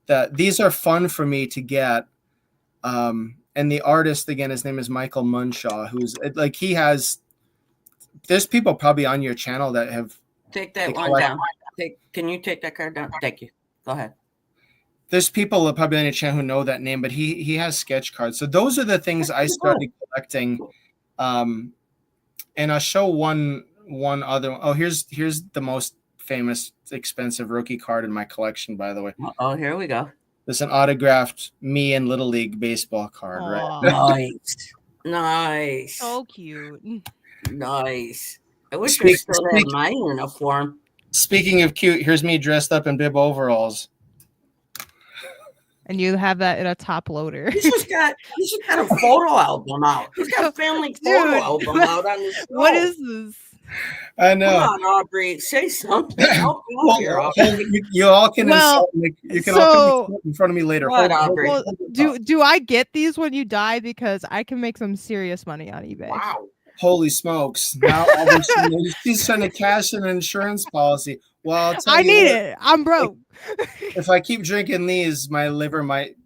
that these are fun for me to get. And the artist, again, his name is Michael Munshaw, who's like, there's people probably on your channel that have. Take that one down. Can you take that card down? Thank you. Go ahead. There's people probably on your channel who know that name, but he has sketch cards. So those are the things I started collecting. And I'll show one other. Oh, here's the most famous, expensive rookie card in my collection, by the way. Oh, here we go. There's an autographed me in Little League baseball card, Aww. right? Nice. So cute. Nice. I wish I still had my uniform. Speaking of cute, here's me dressed up in bib overalls. And you have that in a top loader. He's just got a photo album out. He's got a family photo album out on his show. What is this? I know. Come on, Aubrey, say something. Help me out here, Aubrey. You all can insult me. You can all come in front of me later. What, Aubrey? Well, do I get these when you die? Because I can make some serious money on eBay. Wow. Holy smokes. Now she's trying to cash an insurance policy. Well, I need it. I'm broke. If I keep drinking these, my liver might,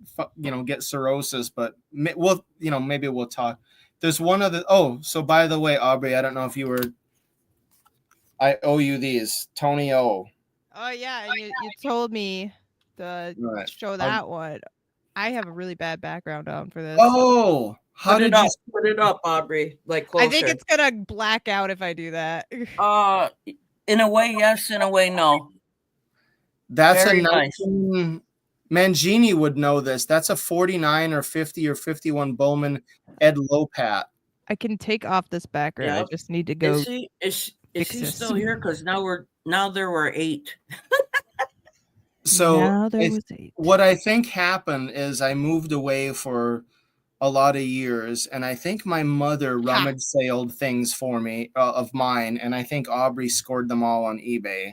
get cirrhosis, but maybe we'll talk. There's one other. Oh, so by the way, Aubrey, I don't know if you were, I owe you these. Tony O. Oh, yeah. And you told me to show that one. I have a really bad background on for this. Oh, how did you put it up, Aubrey? Like closer. I think it's gonna black out if I do that. In a way, yes. In a way, no. That's very nice. Mangini would know this. That's a 49 or 50 or 51 Bowman Ed Lopat. I can take off this background. Yep. I just need to go. Is she still here? Because now there were 8. So what I think happened is I moved away for a lot of years, and I think my mother rummage sailed things for me of mine, and I think Aubrey scored them all on eBay.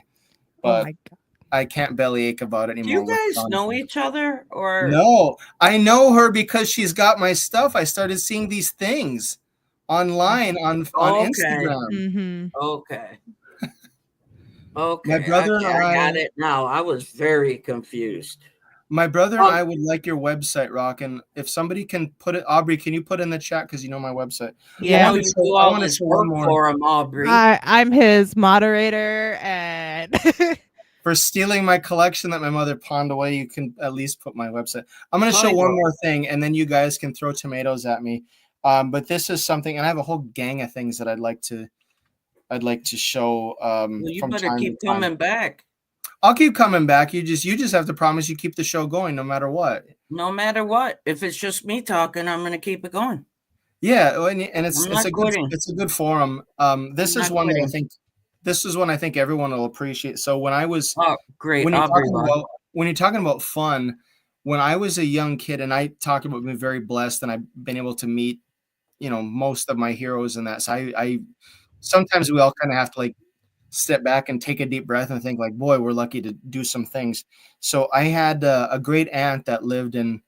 But oh my God. I can't bellyache about it anymore. Do you guys know each other, or no? I know her because she's got my stuff. I started seeing these things online on Instagram. Mm-hmm. Okay. Okay, my brother and I got it now. I was very confused. My brother and I would like your website, Rock, and if somebody can put it, Aubrey, can you put it in the chat because you know my website? Yeah, I want to show one more for him, Aubrey. I'm his moderator, and for stealing my collection that my mother pawned away, you can at least put my website. I'm going to show one more thing, and then you guys can throw tomatoes at me. But this is something, and I have a whole gang of things that I'd like to show. Well, you better keep coming back. I'll keep coming back. You just have to promise you keep the show going no matter what. No matter what. If it's just me talking, I'm going to keep it going. Yeah, and it's a good forum. This is one I think everyone will appreciate. So when I was great. When you're talking about fun, when I was a young kid, and I talk about being very blessed, and I've been able to meet, most of my heroes and that. So I sometimes we all kind of have to like step back and take a deep breath and think like, boy, we're lucky to do some things. So I had a great aunt that lived in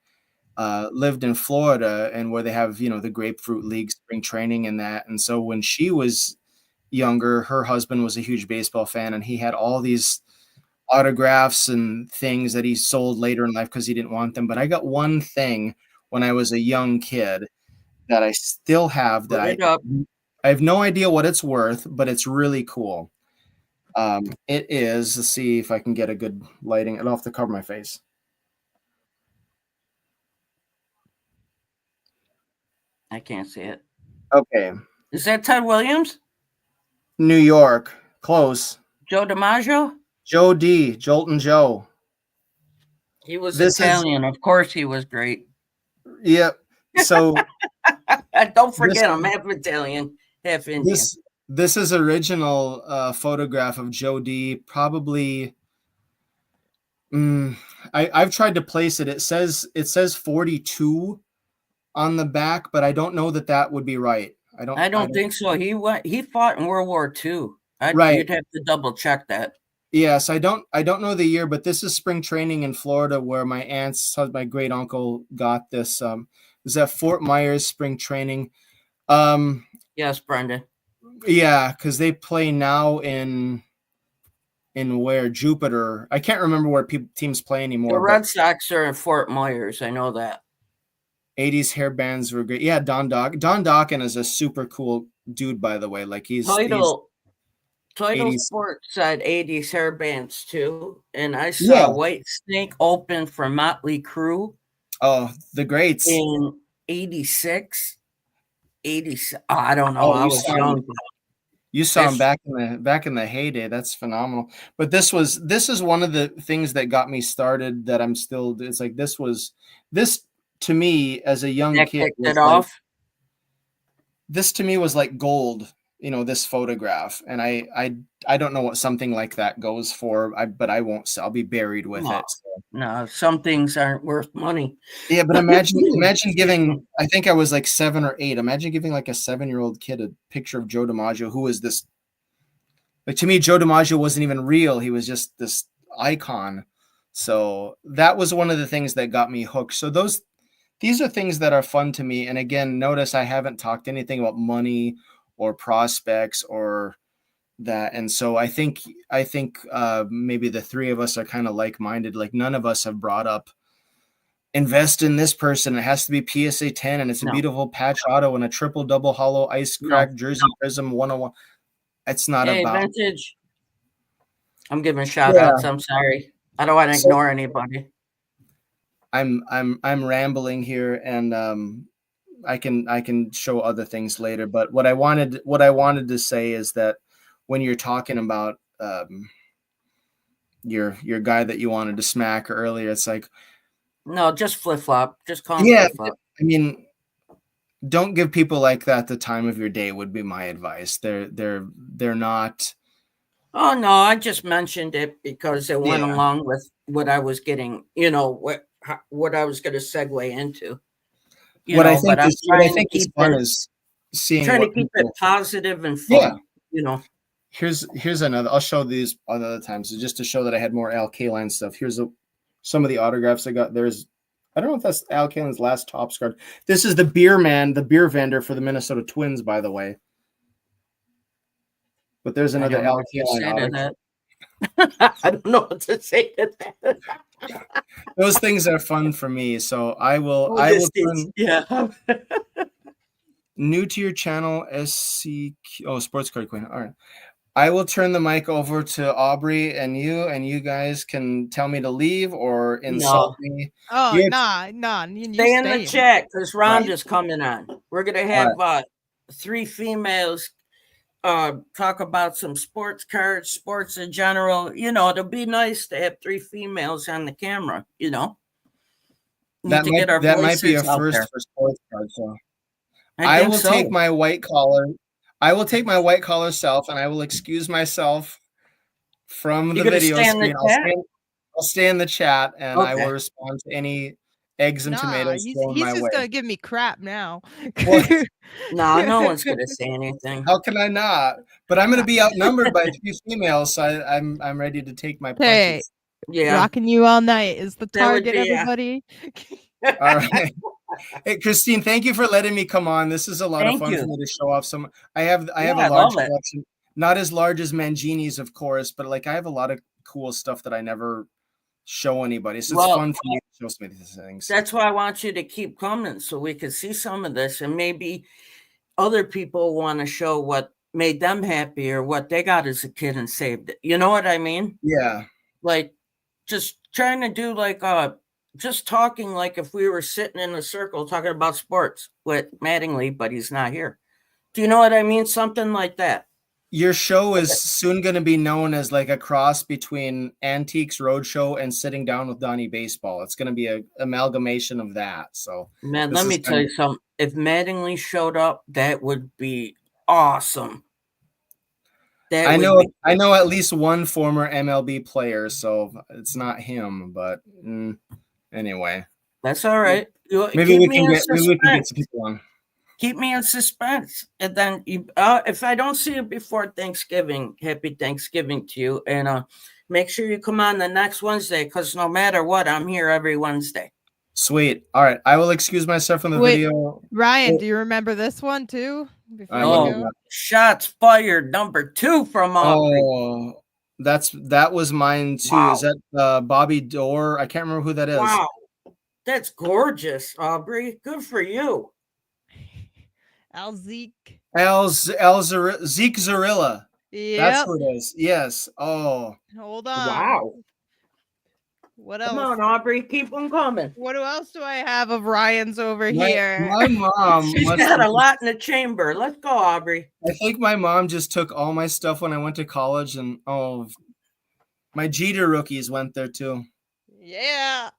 Florida, and where they have, the Grapefruit League spring training and that. And so when she was younger, her husband was a huge baseball fan, and he had all these autographs and things that he sold later in life because he didn't want them. But I got one thing when I was a young kid that I still have that I have no idea what it's worth, but it's really cool. It is, let's see if I can get a good lighting. I don't have to cover my face. I can't see it. Okay. Is that Ted Williams? New York. Close. Joe DiMaggio? Joe D. Jolton Joe. He was Italian. Of course he was great. Yep. So don't forget, I'm half Italian, half Indian. This is original photograph of Joe D. Probably, I've tried to place it. It says 42 on the back, but I don't know that would be right. I don't think so. He fought in World War II. Right. You'd have to double check that. Yes, I don't know the year, but this is spring training in Florida where my great uncle got this. It was at Fort Myers spring training. Yes, Brendan. Yeah, because they play now in where Jupiter. I can't remember where teams play anymore. The Red Sox are in Fort Myers. I know that. 80s hair bands were great. Yeah, Don Dokken is a super cool dude, by the way. Like Title 80s. Sports had 80s hair bands too, and I saw White Snake open for Motley Crue. Oh, the greats in 86, 80. I don't know. I was young. You saw him back in the heyday. That's phenomenal. But this is one of the things that got me started. That I'm still. It's like this to me as a young kid. This to me was like gold. This photograph, and I don't know what something like that goes for. But I won't. I'll be buried with it. So. No, some things aren't worth money. Yeah, but imagine giving. I think I was like 7 or 8. Imagine giving like a 7-year-old kid a picture of Joe DiMaggio, who is this. Like to me, Joe DiMaggio wasn't even real. He was just this icon. So that was one of the things that got me hooked. So these are things that are fun to me. And again, notice I haven't talked anything about money or prospects or that. And so I think maybe the three of us are kind of like-minded. Like none of us have brought up invest in this person. It has to be PSA 10 and it's a beautiful patch auto and a triple double hollow ice crack jersey prism 101. It's not about vintage. I'm giving shout outs. I'm sorry. I don't want to ignore anybody. I'm rambling here, and I can show other things later. But what I wanted to say is that when you're talking about your guy that you wanted to smack earlier, it's like no, just flip flop. Just call him flip flop. I mean, don't give people like that the time of your day would be my advice. They're not. Oh no, I just mentioned it because it went along with what I was getting. What I was going to segue into. I think is fun is seeing trying to keep it positive and fun. Yeah. Here's another. I'll show these other times just to show that I had more Al Kaline stuff. Here's some of the autographs I got. I don't know if that's Al Kaline's last Topps card. This is the beer man, the beer vendor for the Minnesota Twins, by the way. But there's another Al Kaline autograph. I don't know what to say to that. Those things are fun for me, so I will. New to your channel, SCQ. Sports Card Queen. All right. I will turn the mic over to Aubrey and you guys can tell me to leave or insult me. Oh, nah. Stay in the chat because Rhonda's coming on. We're going to have 3 females talk about some sports cards, sports in general. It'll be nice to have 3 females on the camera, That might be a first for sports cards. So I will take my white collar. I will take my white collar self and I will excuse myself from the video screen. I'll stay in the chat and I will respond to any eggs and tomatoes. He's just gonna give me crap now. No one's gonna say anything. How can I not? But I'm gonna be outnumbered by 3 females, so I'm ready to take my punches. Hey, rocking you all night is the target, everybody. All right. Hey, Christine, thank you for letting me come on. This is a lot of fun for me to show off some. I have a large collection, not as large as Mangini's, of course, but like I have a lot of cool stuff that I never show anybody. So it's fun for me to show some of these things. That's why I want you to keep coming so we can see some of this, and maybe other people want to show what made them happy or what they got as a kid and saved it. You know what I mean? Yeah. Like just trying to do like just talking like if we were sitting in a circle talking about sports with Mattingly, but he's not here. Do you know what I mean? Something like that. Your show is soon going to be known as like a cross between Antiques Roadshow and Sitting Down with Donnie Baseball. It's going to be an amalgamation of that. So, man, let me tell you something. If Mattingly showed up, that would be awesome. I know at least one former MLB player, so it's not him, but anyway. That's all right. Maybe we can get some people on. Keep me in suspense. And then if I don't see you before Thanksgiving, happy Thanksgiving to you. And make sure you come on the next Wednesday because no matter what, I'm here every Wednesday. Sweet. All right. I will excuse myself from the video. Ryan, do you remember this one too? before you go? Shots fired number 2 from Aubrey. Oh, that was mine too. Wow. Is that Bobby Dorr? I can't remember who that is. Wow, that's gorgeous, Aubrey. Good for you. Zeke Zarilla. Yep. That's who it is. Yes. Oh. Hold on. Wow. What else? Come on, Aubrey. Keep them coming. What else do I have of Ryan's over here? My mom. She's got a lot in the chamber. Let's go, Aubrey. I think my mom just took all my stuff when I went to college, and my Jeter rookies went there too. Yeah.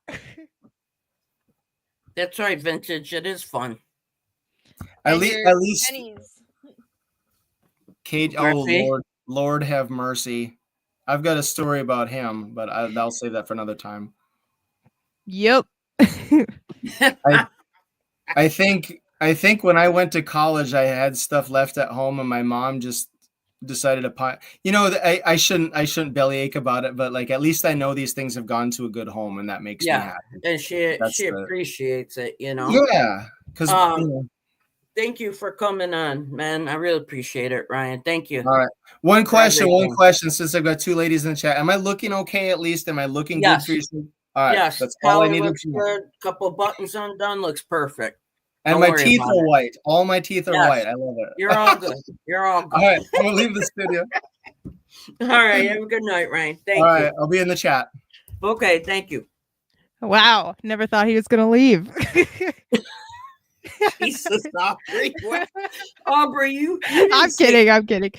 That's right, vintage. It is fun. At least. Kate, oh Lord have mercy. I've got a story about him, but I'll save that for another time. Yep. I think when I went to college, I had stuff left at home, and my mom just decided to I shouldn't bellyache about it, but like at least I know these things have gone to a good home, and that makes me happy. And she appreciates it, Yeah, because thank you for coming on, man. I really appreciate it, Ryan. Thank you. All right. One question, since I've got 2 ladies in the chat. Am I looking okay at least? Am I looking good for you? All right. Yes. That's all I need looks to know. good. Couple buttons undone. Looks perfect. And my teeth are white. All my teeth are white. I love it. You're all good. You're all good. All right. I'm going to leave the studio. All right. Have a good night, Ryan. Thank you. All right. I'll be in the chat. Okay. Thank you. Wow. Never thought he was going to leave. Jesus, Aubrey. Aubrey, I'm kidding. Aubrey,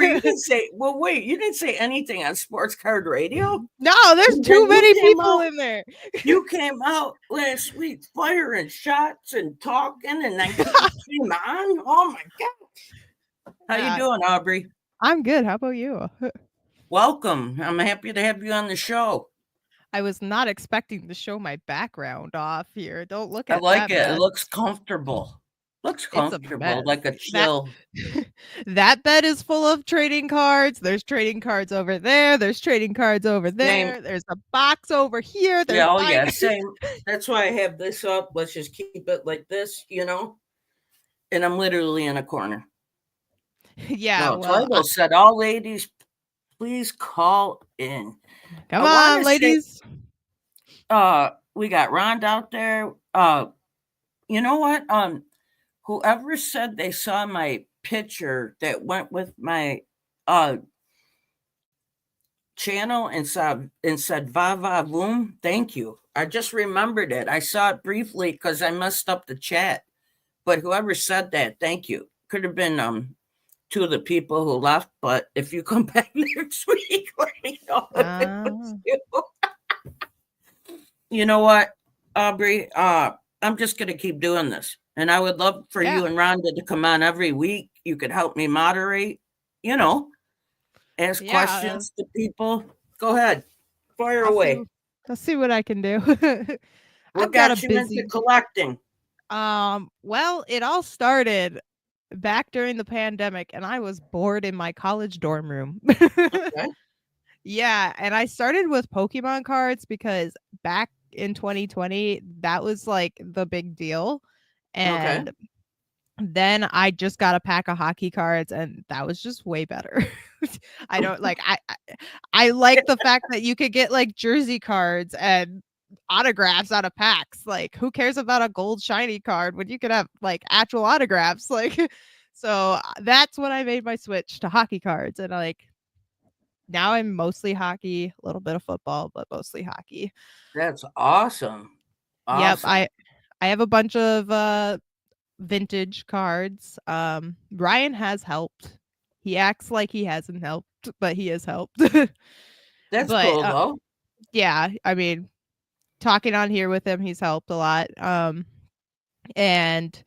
you didn't say, well, wait, you didn't say anything on Sports Card Radio? No, there's too many people in there. You came out last week firing shots and talking, and then you came on. Oh, my gosh. How you doing, Aubrey? I'm good. How about you? Welcome. I'm happy to have you on the show. I was not expecting to show my background off here. Don't look at I like that. It looks comfortable. Looks comfortable, like a chill. That bed is full of trading cards. There's trading cards over there. There's trading cards over there. Same. There's a box over here. There's same. That's why I have this up. Let's just keep it like this, And I'm literally in a corner. Yeah. Title said, all ladies, please call in. Come on, ladies. We got Rhonda out there. You know what? Whoever said they saw my picture that went with my channel and said va va voom, thank you. I just remembered it. I saw it briefly because I messed up the chat. But whoever said that, thank you. Could have been 2 of the people who left, but if you come back next week, let me know if it was you. You know what, Aubrey? I'm just going to keep doing this. And I would love for you and Rhonda to come on every week. You could help me moderate, ask questions to people. Go ahead. Fire away. I'll see what I can do. What got you into collecting? Well, it all started back during the pandemic, and I was bored in my college dorm room. Okay. Yeah, and I started with Pokemon cards because back in 2020, that was like the big deal. And then I just got a pack of hockey cards, and that was just way better. I don't like I like the fact that you could get like jersey cards and autographs out of packs. Like, who cares about a gold shiny card when you could have like actual autographs? Like, so that's when I made my switch to hockey cards, and now I'm mostly hockey, a little bit of football, but mostly hockey. That's awesome. Yep, I have a bunch of vintage cards. Ryan has helped. He acts like he hasn't helped, but he has helped. That's cool though. Yeah, I mean, talking on here with him, he's helped a lot. And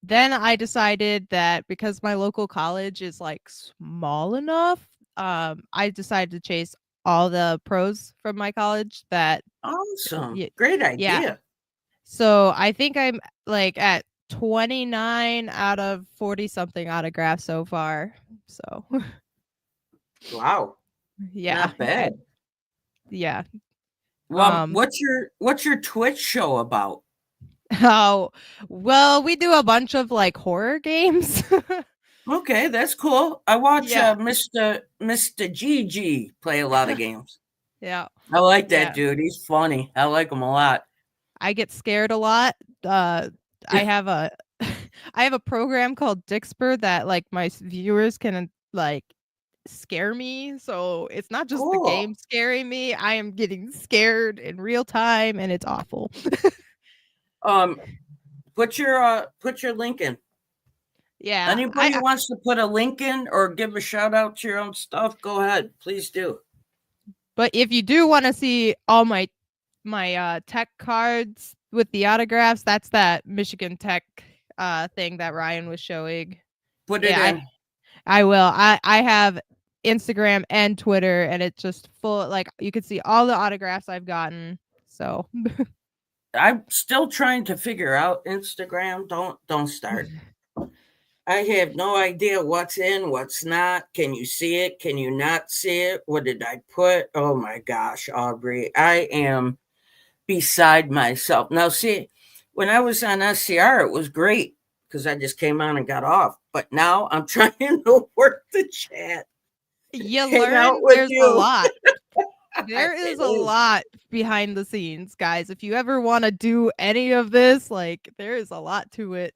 then I decided that because my local college is like small enough, I decided to chase all the pros from my college. Awesome. Great idea. Yeah. So I think I'm like at 29 out of 40 something autographs so far. So wow. Yeah. Not bad. Yeah. Well, what's your Twitch show about? Oh, well, we do a bunch of like horror games. Okay, that's cool. I watch Yeah. Mr. GG play a lot of games. Yeah. I like that Yeah. dude. He's funny. I like him a lot. I get scared a lot. I have a I have a program called Dixper that like my viewers can like scare me. So it's not just the Cool. game scaring me. I am getting scared in real time and it's awful. Put your link in. Yeah. Anybody who wants to put a link in or give a shout out to your own stuff, go ahead. Please do. But if you do want to see all my tech cards with the autographs, that's that Michigan Tech thing that Ryan was showing. Put it in. I will. I have Instagram and Twitter, and it's just full. Like you can see all the autographs I've gotten. So I'm still trying to figure out Instagram. Don't start. I have no idea what's in, what's not. Can you see it? Can you not see it? What did I put? Oh my gosh, Aubrey, I am beside myself. Now, see, when I was on SCR, it was great because I just came on and got off. But now I'm trying to work the chat. You learn there's a lot. There is a lot behind the scenes, guys. If you ever want to do any of this, like there is a lot to it.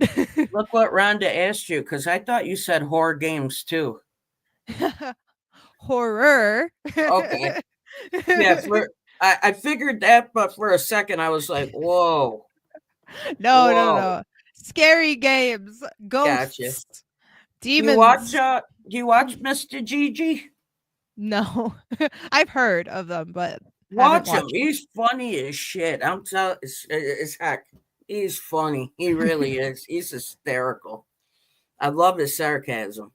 Look what Rhonda asked you, because I thought you said horror games too. Horror. Okay. Yeah, I figured that, but for a second I was like, whoa. No. Scary games. Ghosts. Gotcha. Demons. Do you watch Mr. Gigi? No. I've heard of them, but watch him. He's funny as shit. I'm telling it's heck. He's funny. He really is. He's hysterical. I love his sarcasm.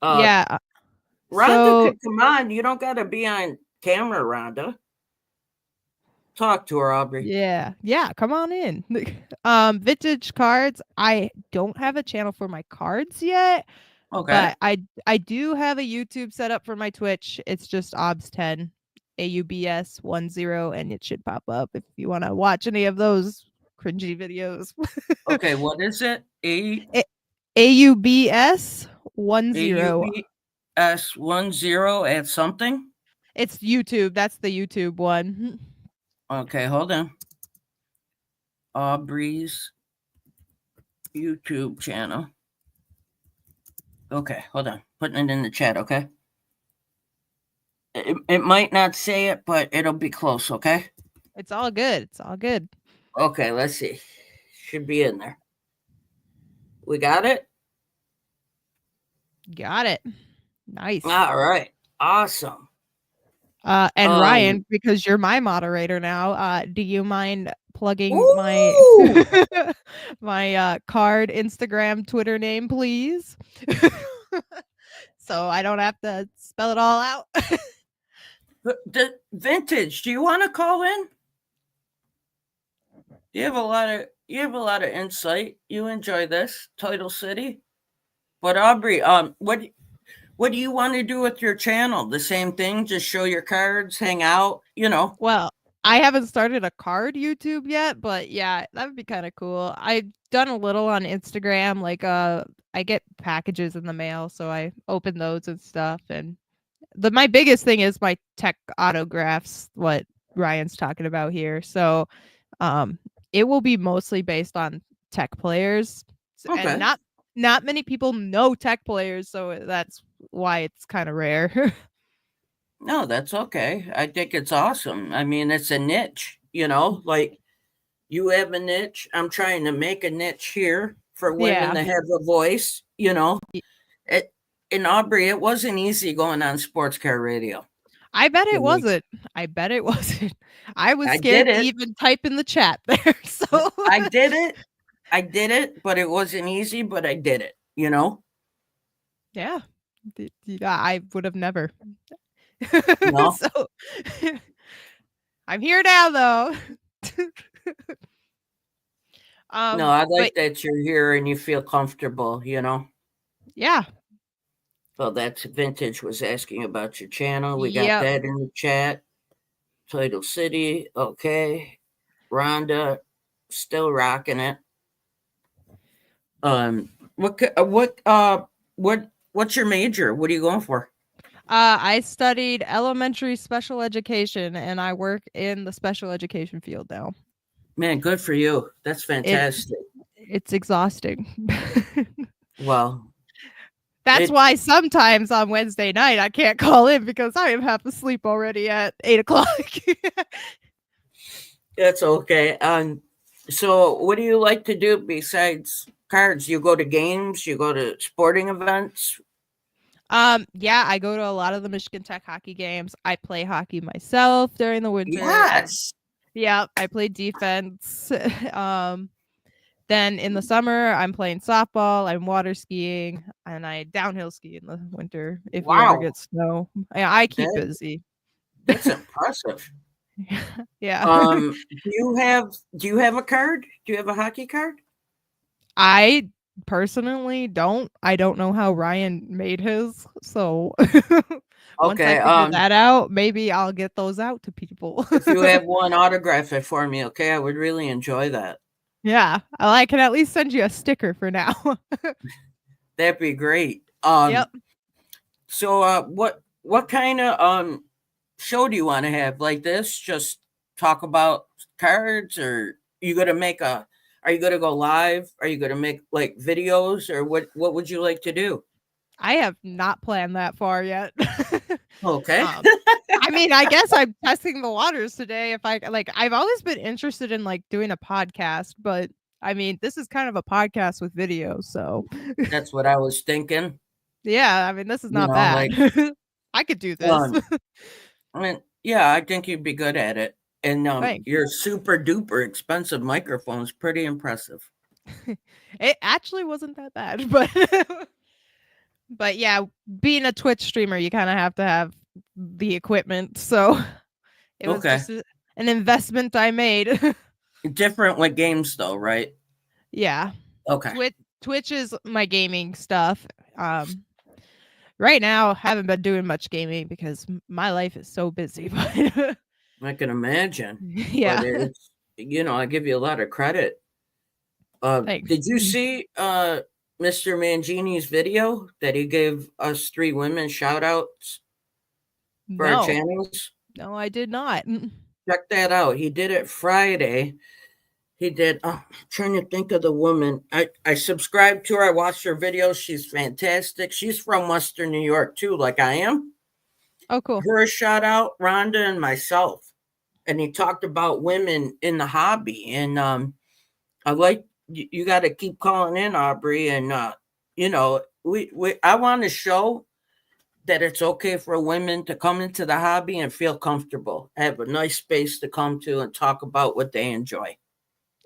Yeah. Rhonda could come on. You don't gotta be on camera, Rhonda. Talk to her, Aubrey. Yeah, come on in. Vintage cards. I don't have a channel for my cards yet. Okay. But I do have a YouTube set up for my Twitch. It's just OBS10, AUBS10, and it should pop up if you want to watch any of those cringy videos. Okay, what is it? AUBS10. AUBS10 at something? It's YouTube. That's the YouTube one. Okay, hold on. Aubrey's YouTube channel. Okay, hold on. Putting it in the chat, okay? It might not say it, but it'll be close, okay? It's all good. It's all good. Okay, let's see. Should be in there. We got it? Got it. Nice. All right. Awesome. And Ryan, because you're my moderator now, do you mind plugging my my card, Instagram, Twitter name, please? So I don't have to spell it all out. The Vintage, do you want to call in? You have a lot of insight. You enjoy this Title City. But Aubrey, what do you want to do with your channel? The same thing, just show your cards, hang out, Well, I haven't started a card YouTube yet, but yeah, that would be kind of cool. I've done a little on Instagram, like I get packages in the mail, so I open those and stuff. And my biggest thing is my tech autographs, what Ryan's talking about here. So it will be mostly based on tech players. Okay. And not many people know tech players, so that's why it's kind of rare. No, that's okay. I think it's awesome. I mean, it's a niche, like you have a niche. I'm trying to make a niche here for women that have a voice, And Aubrey, it wasn't easy going on sports car radio. I bet it wasn't. I was scared to even type in the chat there. So I did it, but it wasn't easy, but I did it, Yeah. I would have never. No. So I'm here now though. No, I like that you're here and you feel comfortable, Yeah. Well, that's Vintage was asking about your channel. We got that in the chat. Title City. Okay. Rhonda. Still rocking it. What's your major? What are you going for? I studied elementary special education, and I work in the special education field now. Man, good for you. That's fantastic. It's exhausting. Well, that's why sometimes on Wednesday night I can't call in because I am half asleep already at 8:00. That's okay. So what do you like to do besides cards? You go to games? You go to sporting events? Yeah, I go to a lot of the Michigan Tech hockey games. I play hockey myself during the winter. Yes. Yeah, I play defense. Then in the summer, I'm playing softball, I'm water skiing, and I downhill ski in the winter if we ever get snow. I keep busy. That's impressive. Yeah. Do you have a card? Do you have a hockey card? I personally don't. I don't know how Ryan made his. So once I figure that out, maybe I'll get those out to people. If you have one, autograph it for me, okay? I would really enjoy that. Yeah. I can at least send you a sticker for now. That'd be great. Yep. So what kind of show do you want to have? Like this? Just talk about cards, or are you gonna go live? Are you gonna make like videos, or what would you like to do? I have not planned that far yet. Okay. I mean, I guess I'm testing the waters today. If I've always been interested in like doing a podcast, but I mean, this is kind of a podcast with video, so that's what I was thinking. Yeah, I mean, this is not bad. Like, I could do this. I mean, yeah, I think you'd be good at it. And your super duper expensive microphone's pretty impressive. It actually wasn't that bad, but yeah, being a Twitch streamer, you kind of have to have the equipment. So it was just an investment I made. Different with games though, right? Yeah. Okay. Twitch is my gaming stuff. Right now, haven't been doing much gaming because my life is so busy. I can imagine. Yeah. But I give you a lot of credit. Did you see Mr. Mangini's video that he gave us 3 women shout outs for our channels? No, I did not. Check that out. He did it Friday. He did. I'm trying to think of the woman. I subscribed to her. I watched her videos. She's fantastic. She's from Western New York too, like I am. Oh, cool. Her shout out, Rhonda and myself. And he talked about women in the hobby. And I like you got to keep calling in, Aubrey. And I want to show that it's okay for women to come into the hobby and feel comfortable, have a nice space to come to and talk about what they enjoy.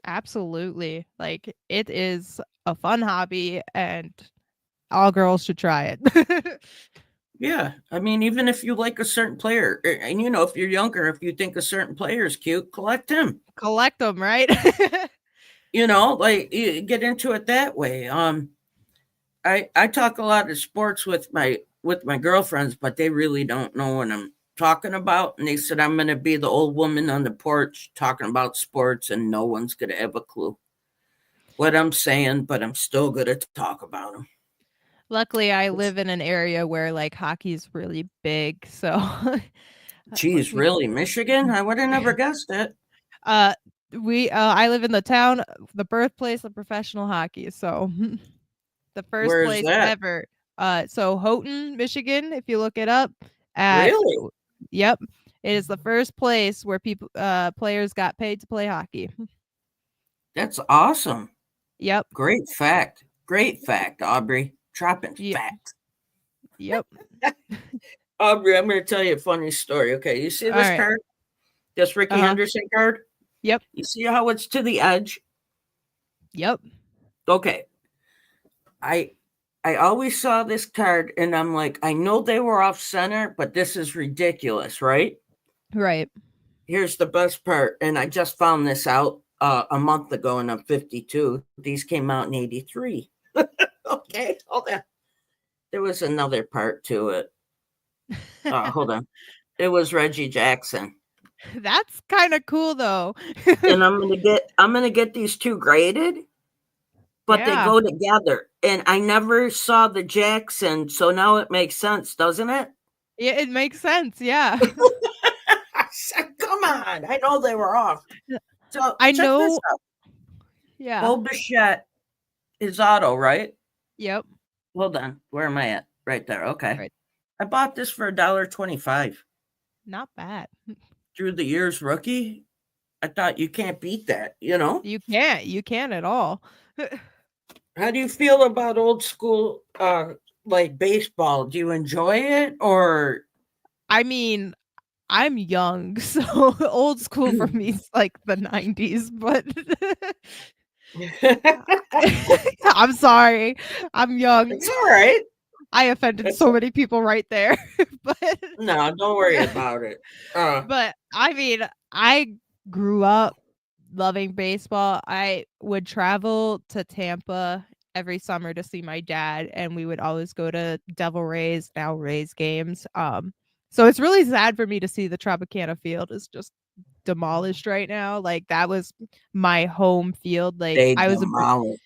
Absolutely. Like, it is a fun hobby and all girls should try it. Yeah. I mean, even if you like a certain player, and if you're younger, if you think a certain player is cute, collect him. Collect them, right? Like you get into it that way. I talk a lot of sports with my girlfriends, but they really don't know what I'm talking about. And they said I'm going to be the old woman on the porch talking about sports, and no one's going to have a clue what I'm saying, but I'm still going to talk about them. Luckily, I live in an area where like hockey is really big. So, geez, really, Michigan? I would have never guessed it. I live in the town, the birthplace of professional hockey. So, the first place ever. So Houghton, Michigan, if you look it up. Really? Yep. It is the first place where players got paid to play hockey. That's awesome. Yep. Great fact, Aubrey. Dropping facts. Yep. Aubrey, I'm going to tell you a funny story. Okay, you see this card? This Ricky Henderson card? Yep. You see how it's to the edge? Yep. Okay. I always saw this card and I'm like, I know they were off center, but this is ridiculous, right? Right. Here's the best part. And I just found this out a month ago and I'm 52. These came out in 83. Okay, hold on. There was another part to it. Hold on. It was Reggie Jackson. That's kind of cool though. And I'm gonna get these two graded, but they go together. And I never saw the Jackson, so now it makes sense, doesn't it? Yeah, it makes sense. Yeah. I said, come on. I know they were off. So I check this know. out. Yeah. Bo Bichette is auto, right? Yep. Hold on. Where am I at? Right there. Okay. Right. I bought this for $1.25. Not bad. Through the years rookie. I thought you can't beat that, you know? You can't. You can't at all. How do you feel about old school like baseball? Do you enjoy it or I mean, I'm young, so old school for me is like the 90s, but I'm sorry. I'm young. It's all right. I offended so many people right there. But no, don't worry about it. But I mean, I grew up loving baseball. I would travel to Tampa every summer to see my dad, and we would always go to Devil Rays, now Rays games. So it's really sad for me to see the Tropicana field is just demolished right now. Like that was my home field. Like they I was demolished.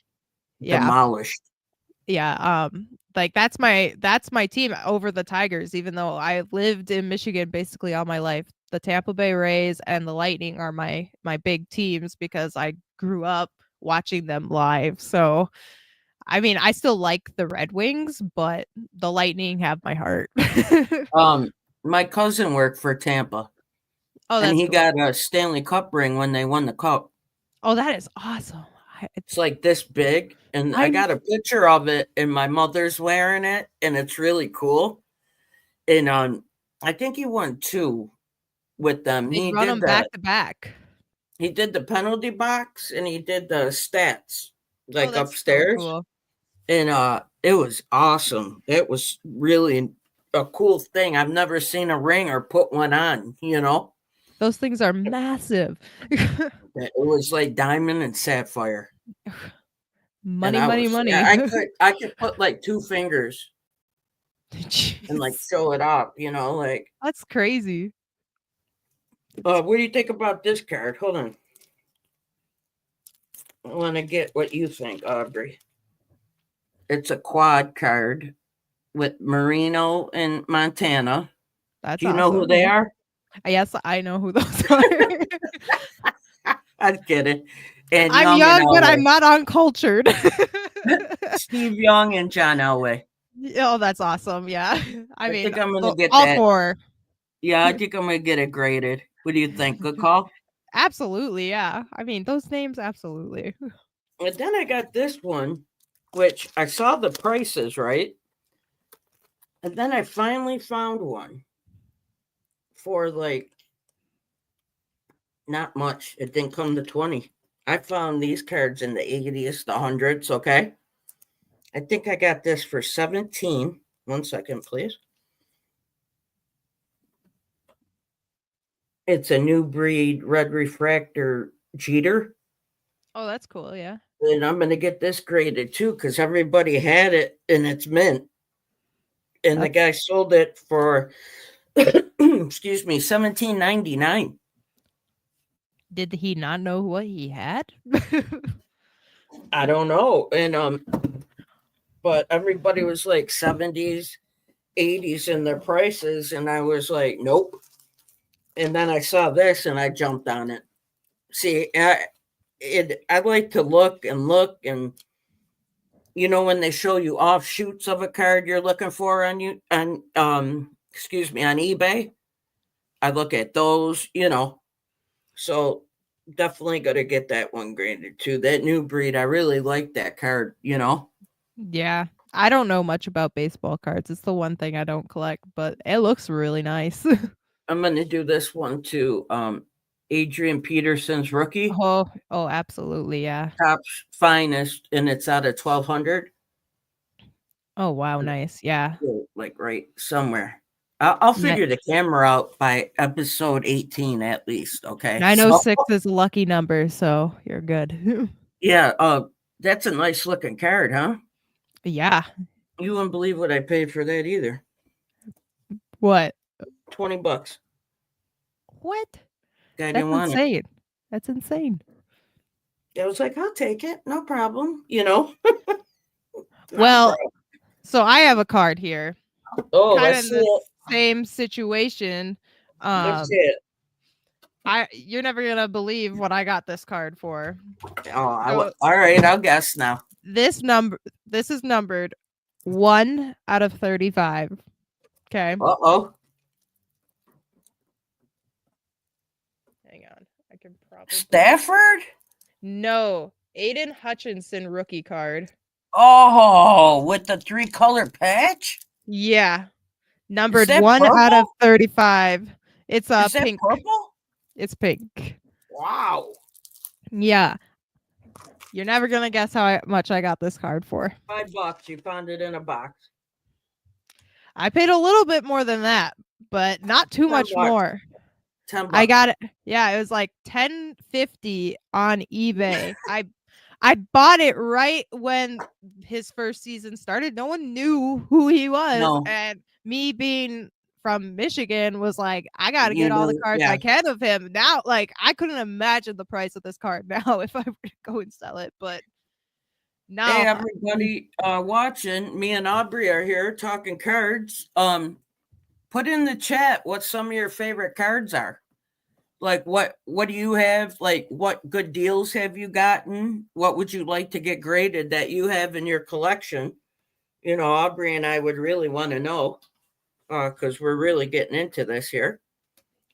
Yeah, like that's my team over the Tigers, even though I lived in Michigan basically all my life. The Tampa Bay Rays and the Lightning are my big teams because I grew up watching them live. So, I mean, I still like the Red Wings, but the Lightning have my heart. My cousin worked for Tampa. Oh, and that's he cool. got a Stanley Cup ring when they won the cup. Oh, that is awesome. It's like this big, and I got a picture of it, and my mother's wearing it, and it's really cool. And I think he won 2 with them. They He run did them back to back. He did the penalty box, and he did the stats like that's upstairs. So cool. And it was awesome. It was really a cool thing. I've never seen a ring or put one on, you know. Those things are massive. It was like diamond and sapphire. Money. Yeah, I could put like 2 fingers and like show it off, you know, like that's crazy. what do you think about this card? Hold on. I want to get what you think, Aubrey. It's a quad card with Marino and Montana. That's Do you know who they are? Yes, I know who those are. I'm kidding. And I'm young, but I'm not uncultured. Steve Young and John Elway. Oh, that's awesome. Yeah. I mean, think I'm gonna get all that. 4. Yeah, I think I'm gonna get it graded. What do you think? Good call? Absolutely, yeah. I mean, those names, absolutely. And then I got this one, which I saw the prices, right? And then I finally found one for like not much. It didn't come to 20. I found these cards in the 80s, the 100s, okay? I think I got this for 17. 1 second, please. It's a new breed red refractor Jeter. Oh, that's cool, yeah. And I'm going to get this graded too because everybody had it and it's mint. And the guy sold it for, excuse me, $17.99. Did he not know what he had? I don't know. And but everybody was like 70s, 80s in their prices, and I was like, nope. And then I saw this and I jumped on it. See, I like to look, and you know when they show you offshoots of a card you're looking for on eBay, I look at those, you know. So definitely got to get that one graded too. That new breed, I really like that card, you know. Yeah, I don't know much about baseball cards. It's the one thing I don't collect, but it looks really nice. I'm gonna do this one too. Adrian Peterson's rookie. Oh, absolutely, yeah. Topps finest, and it's out of 1200. Oh wow, nice, yeah. Like right somewhere. I'll figure the camera out by episode 18 at least. Okay. 906 is a lucky number, so you're good. Yeah. That's a nice looking card, huh? Yeah. You wouldn't believe what I paid for that either. What? $20. What? Guy That's didn't want it. insane. That's insane. I was like, I'll take it. No problem. You know? Well, so I have a card here. Oh, kind of let's in see the it. same situation. Let's see it. You're never gonna believe what I got this card for. Oh, all right. I'll guess now. This is numbered 1 out of 35. Okay. Uh-oh. Hang on. I can probably Stafford? No. Aiden Hutchinson rookie card. Oh, with the 3-color patch? Yeah. Numbered 1 out of 35. It's Is that pink. Purple? It's pink. Wow. Yeah. You're never gonna guess how much I got this card for. $5. You found it in a box. I paid a little bit more than that, but not too much more. $10. I got it. Yeah, it was like $10.50 on eBay. I bought it right when his first season started. No one knew who he was, and me being from Michigan was like, I got to get all the cards I can of him. Now, like, I couldn't imagine the price of this card now if I were to go and sell it, but now hey, everybody watching, me and Aubrey are here talking cards. Put in the chat what some of your favorite cards are. Like what do you have? Like what good deals have you gotten? What would you like to get graded that you have in your collection? You know, Aubrey and I would really want to know because we're really getting into this here.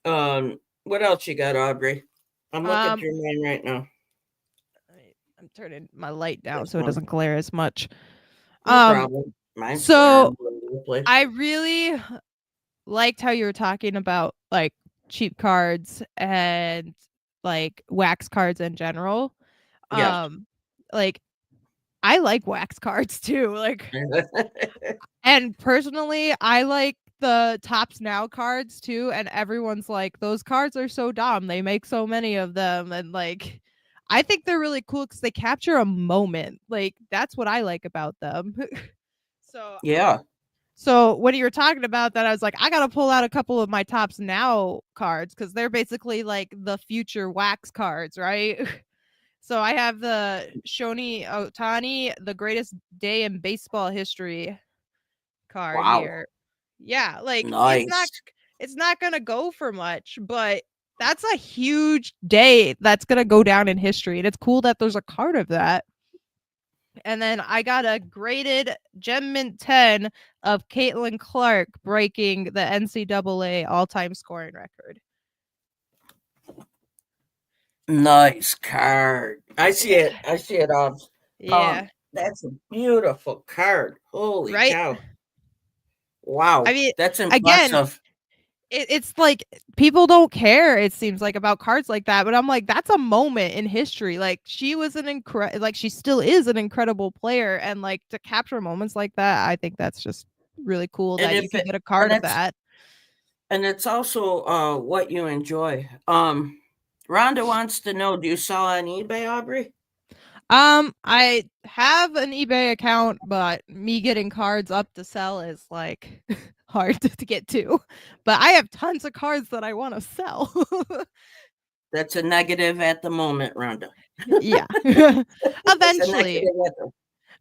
What else you got, Aubrey? I'm looking through mine right now. I'm turning my light down so it doesn't glare as much. No problem. Mine's so I really liked how you were talking about like cheap cards and like wax cards in general. Like I like wax cards too. Like and personally, I like the Tops Now cards too, and everyone's like, those cards are so dumb. They make so many of them, and like I think they're really cool because they capture a moment. Like that's what I like about them. So yeah. So when you were talking about that, I was like, I gotta pull out a couple of my Tops Now cards because they're basically like the future wax cards, right? So I have the Shohei Ohtani, the greatest day in baseball history card here. Yeah, like it's not gonna go for much, but that's a huge day that's gonna go down in history, and it's cool that there's a card of that. And then I got a graded Gem Mint 10 of Caitlin Clark breaking the NCAA all-time scoring record. Nice card. I see it. I see it on. Yeah. That's a beautiful card. Holy cow. Wow. I mean, that's impressive. Again, it's like people don't care, it seems like, about cards like that, but I'm like, that's a moment in history. Like she was she still is an incredible player, and like to capture moments like that, I think that's just really cool that you can get a card of that. And it's also what you enjoy. Rhonda wants to know, do you sell on eBay, Aubrey? I have an eBay account, but me getting cards up to sell is like hard to get to. But I have tons of cards that I want to sell. That's a negative at the moment, Rhonda. Yeah. Eventually.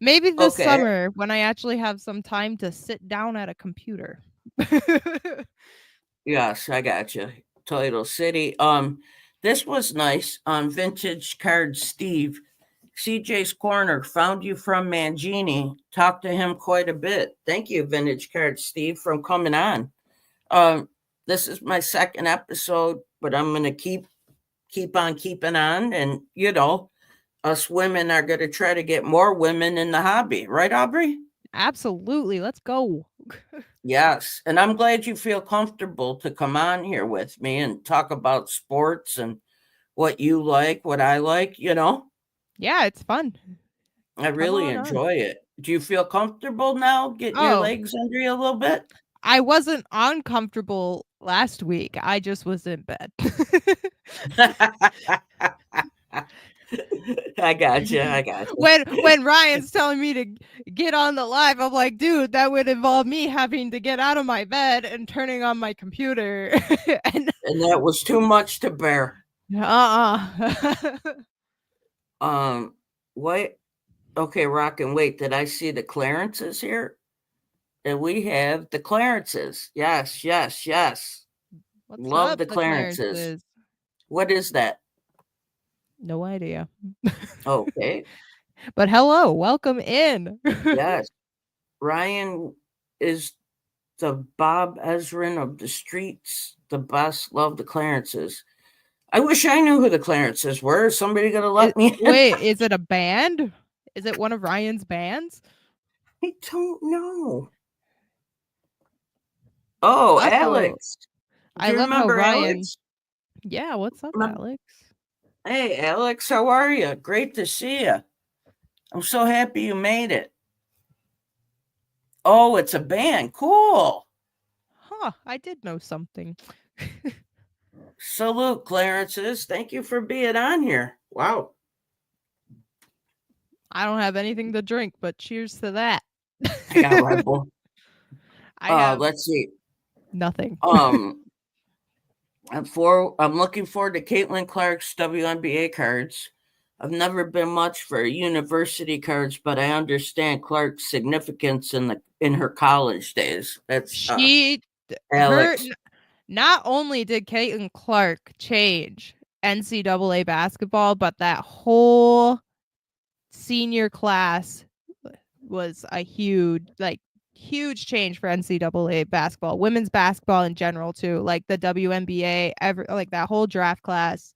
Maybe this summer when I actually have some time to sit down at a computer. Yes, I got you. Toledo City. This was nice. Vintage Card Steve. CJ's Corner found you from Mangini. Talked to him quite a bit. Thank you, Vintage Card Steve, for coming on. This is my second episode, but I'm gonna keep on keeping on, and you know, us women are gonna try to get more women in the hobby, right, Aubrey? Absolutely. Let's go. Yes, and I'm glad you feel comfortable to come on here with me and talk about sports and what you like, what I like, you know? Yeah, it's fun. I really enjoy it. Do you feel comfortable now getting your legs under you a little bit? I wasn't uncomfortable last week. I just was in bed. I got you. When Ryan's telling me to get on the live, I'm like, dude, that would involve me having to get out of my bed and turning on my computer. and that was too much to bear. Wait. Okay, Rock and wait. Did I see the Clarences here? And we have the Clarences. Yes. What's Love up, the Clarences. What is that? No idea. Okay. But hello, welcome in. Yes. Ryan is the Bob Ezrin of the streets, the best. Love the Clarences. I wish I knew who the Clarences were. Is somebody gonna let me in? Wait, is it a band? Is it one of Ryan's bands? I don't know. Oh, also, Alex. Do you remember Ryan... Alex? Yeah, what's up, Alex? Hey, Alex, how are you? Great to see you. I'm so happy you made it. Oh, it's a band. Cool. Huh, I did know something. Salute, Clarences. Thank you for being on here. Wow. I don't have anything to drink, but cheers to that. I got Red Bull. Let's see. Nothing. I'm looking forward to Caitlin Clark's WNBA cards. I've never been much for university cards, but I understand Clark's significance in her college days. That's Alex. Not only did Caitlin Clark change NCAA basketball, but that whole senior class was a huge change for NCAA basketball, women's basketball in general too. Like the WNBA, that whole draft class,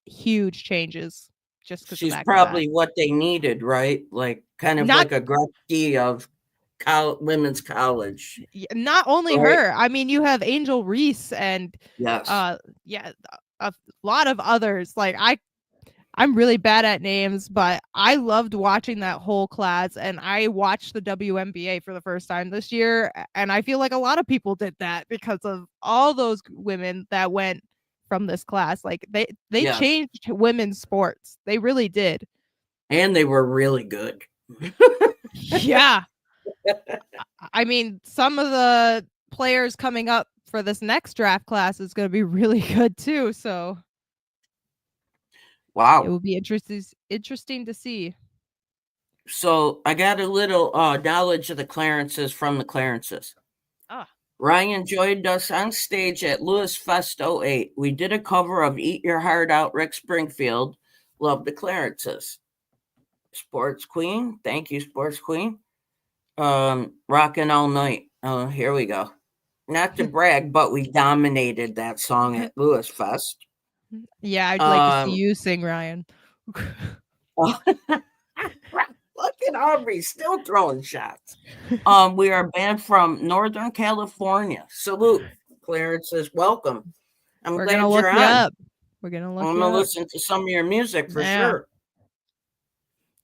huge changes. Just because she's probably what they needed, right? Like kind of like a Gretzky of women's college. Not only her. I mean, you have Angel Reese and yes, a lot of others. Like I'm really bad at names, but I loved watching that whole class, and I watched the WNBA for the first time this year, and I feel like a lot of people did that because of all those women that went from this class. Like they changed women's sports. They really did. And they were really good. Yeah. I mean, some of the players coming up for this next draft class is going to be really good too, so wow. It will be interesting to see. So I got a little knowledge of the Clarences from the Clarences. Ryan joined us on stage at Lewis Fest 08. We did a cover of Eat Your Heart Out, Rick Springfield. Love the Clarences. Sports Queen. Thank you, Sports Queen. Rockin' All Night. Oh, here we go. Not to brag, but we dominated that song at Lewis Fest. Yeah, I'd like to see you sing, Ryan. Look at Aubrey still throwing shots. We are a band from Northern California. Salute. Clarence says, welcome. We're glad gonna look you're on. Up. We're gonna look. I'm gonna listen to some of your music for sure.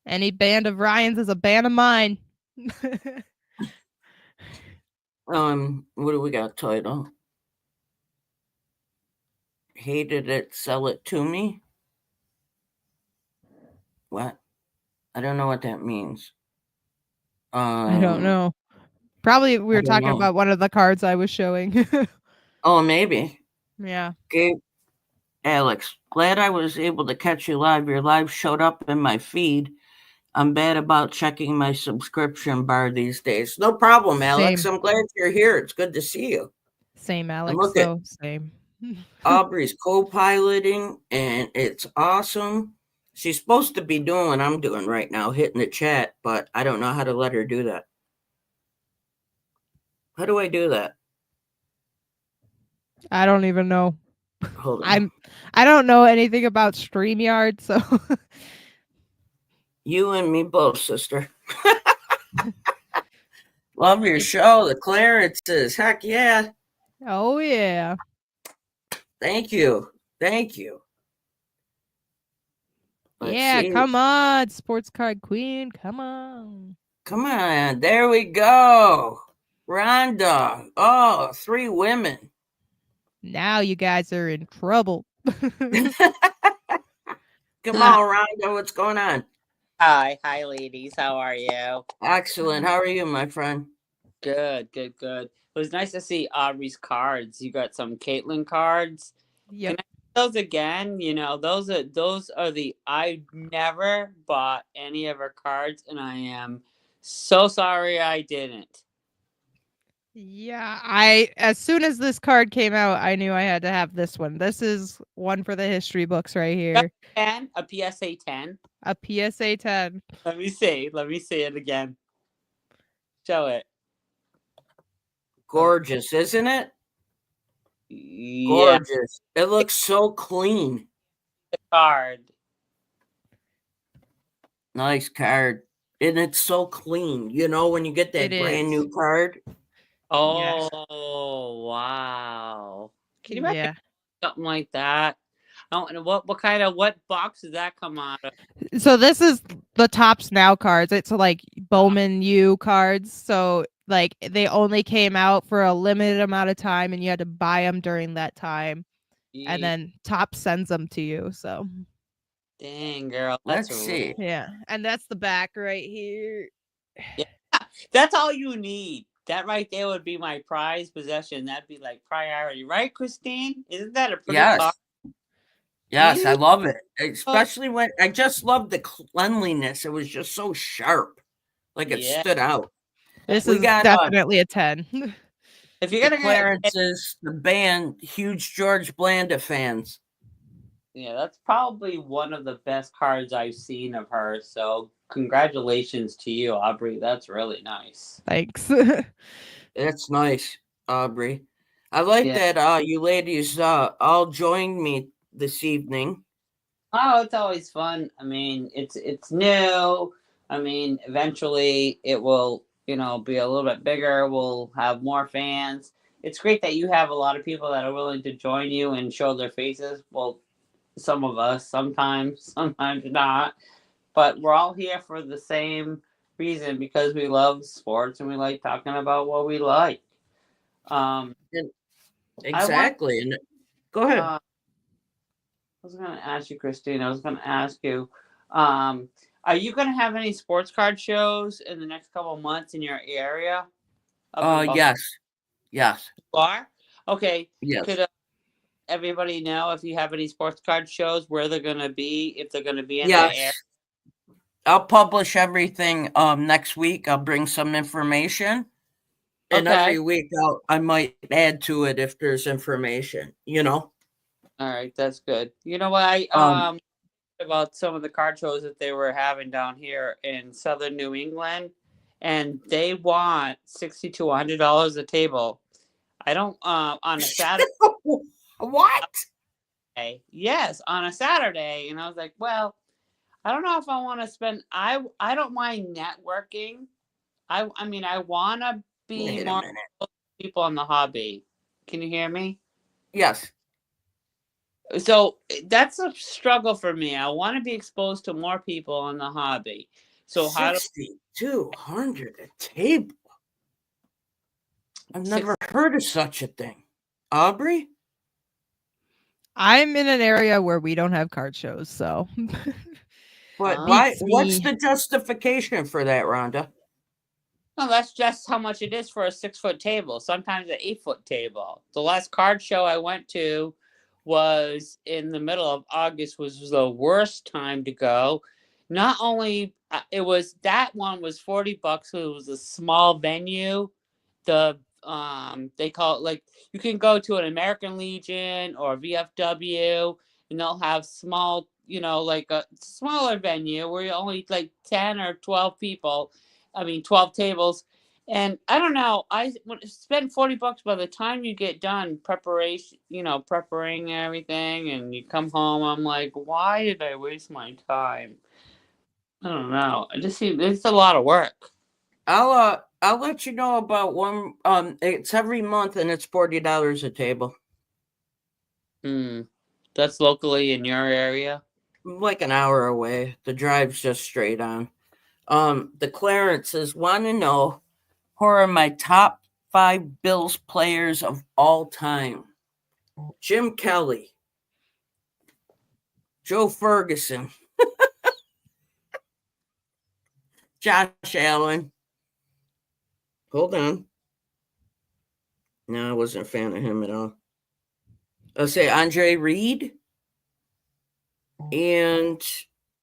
Any band of Ryan's is a band of mine. What do we got? Title? Hated it, sell it to me. What? I don't know what that means. I don't know. Probably we were talking about one of the cards I was showing. Oh, maybe. Yeah. Okay. Alex, glad I was able to catch you live. Your live showed up in my feed. I'm bad about checking my subscription bar these days. No problem, Alex. I'm glad you're here. It's good to see you. Same, Alex. Same. Aubrey's co-piloting, and it's awesome. She's supposed to be doing what I'm doing right now, hitting the chat, but I don't know how to let her do that. How do I do that? I don't even know. Hold on. I don't know anything about StreamYard, so you and me both, sister. Love your show, the Clarences. Heck yeah. Oh yeah. Thank you. Let's see. Come on, sports card queen. Come on. There we go. Rhonda. Oh, 3 women. Now you guys are in trouble. Come on, Rhonda. What's going on? Hi, ladies. How are you? Excellent. How are you, my friend? Good. It was nice to see Aubrey's cards. You got some Caitlin cards. Yep. Can I get those again? Those are the I never bought any of her cards, and I am so sorry I didn't. Yeah, as soon as this card came out, I knew I had to have this one. This is one for the history books right here. A PSA 10. A PSA 10. Let me see it again. Show it. Gorgeous, isn't it? Yeah. Gorgeous. It looks so clean. The card. Nice card. And it's so clean. You know, when you get that brand new card. Oh, yes. Wow. Can you imagine something like that? Oh, and what box does that come out of? So this is the Topps Now cards. It's like Bowman U cards. So like they only came out for a limited amount of time, and you had to buy them during that time. And then Topps sends them to you. So dang, girl. Let's see. Yeah, and that's the back right here. Yeah, that's all you need. That right there would be my prized possession. That'd be like priority, right, Christine? Isn't that a pretty card? Yes, I love it. Especially when I just love the cleanliness. It was just so sharp. Like it stood out. This is definitely a 10. If you're gonna Clarence's the band, huge George Blanda fans. Yeah, that's probably one of the best cards I've seen of her. So congratulations to you, Aubrey. That's really nice. Thanks. It's nice, Aubrey. I like that you ladies all joined me this evening. Oh, it's always fun. I mean, it's new. I mean, eventually it will, be a little bit bigger. We'll have more fans. It's great that you have a lot of people that are willing to join you and show their faces. Well, some of us, sometimes not. But we're all here for the same reason, because we love sports and we like talking about what we like. Exactly. Go ahead. I was going to ask you, Christine. I was going to ask you, are you going to have any sports card shows in the next couple of months in your area? Yes. Yes. You are? Okay. Yes. Could everybody know if you have any sports card shows, where they're going to be, if they're going to be in the area? I'll publish everything next week. I'll bring some information. And every week I might add to it if there's information, All right, that's good. You know what? About some of the card shows that they were having down here in southern New England, and they want $60 to $100 a table. I don't on a Saturday. What? Yes, on a Saturday, and I was like, well, I don't know if I want to spend. I don't mind networking. I mean, I want to be more people in the hobby. Can you hear me? Yes. So that's a struggle for me. I want to be exposed to more people in the hobby. So $6,200 a table. I've never heard of such a thing. Aubrey? I'm in an area where we don't have card shows, so. But why? What's the justification for that, Rhonda? No, that's just how much it is for a 6-foot table. Sometimes an 8-foot table. The last card show I went to was in the middle of August. Was the worst time to go. Not only it was, that one was $40. It was a small venue. They call it, like, you can go to an American Legion or VFW, and they'll have small, like a smaller venue where you only like 10 or 12 people. 12 tables. And I don't know, I spent $40 by the time you get done preparation, preparing everything, and you come home. I'm like, why did I waste my time? I don't know. I just see it's a lot of work. I'll let you know about one. It's every month, and it's $40 a table. That's locally in your area? Like an hour away. The drive's just straight on. The Clarences want to know who are my top 5 Bills players of all time. Jim Kelly, Joe Ferguson. Josh Allen. Hold on. No, I wasn't a fan of him at all. I'll say Andre Reed. And,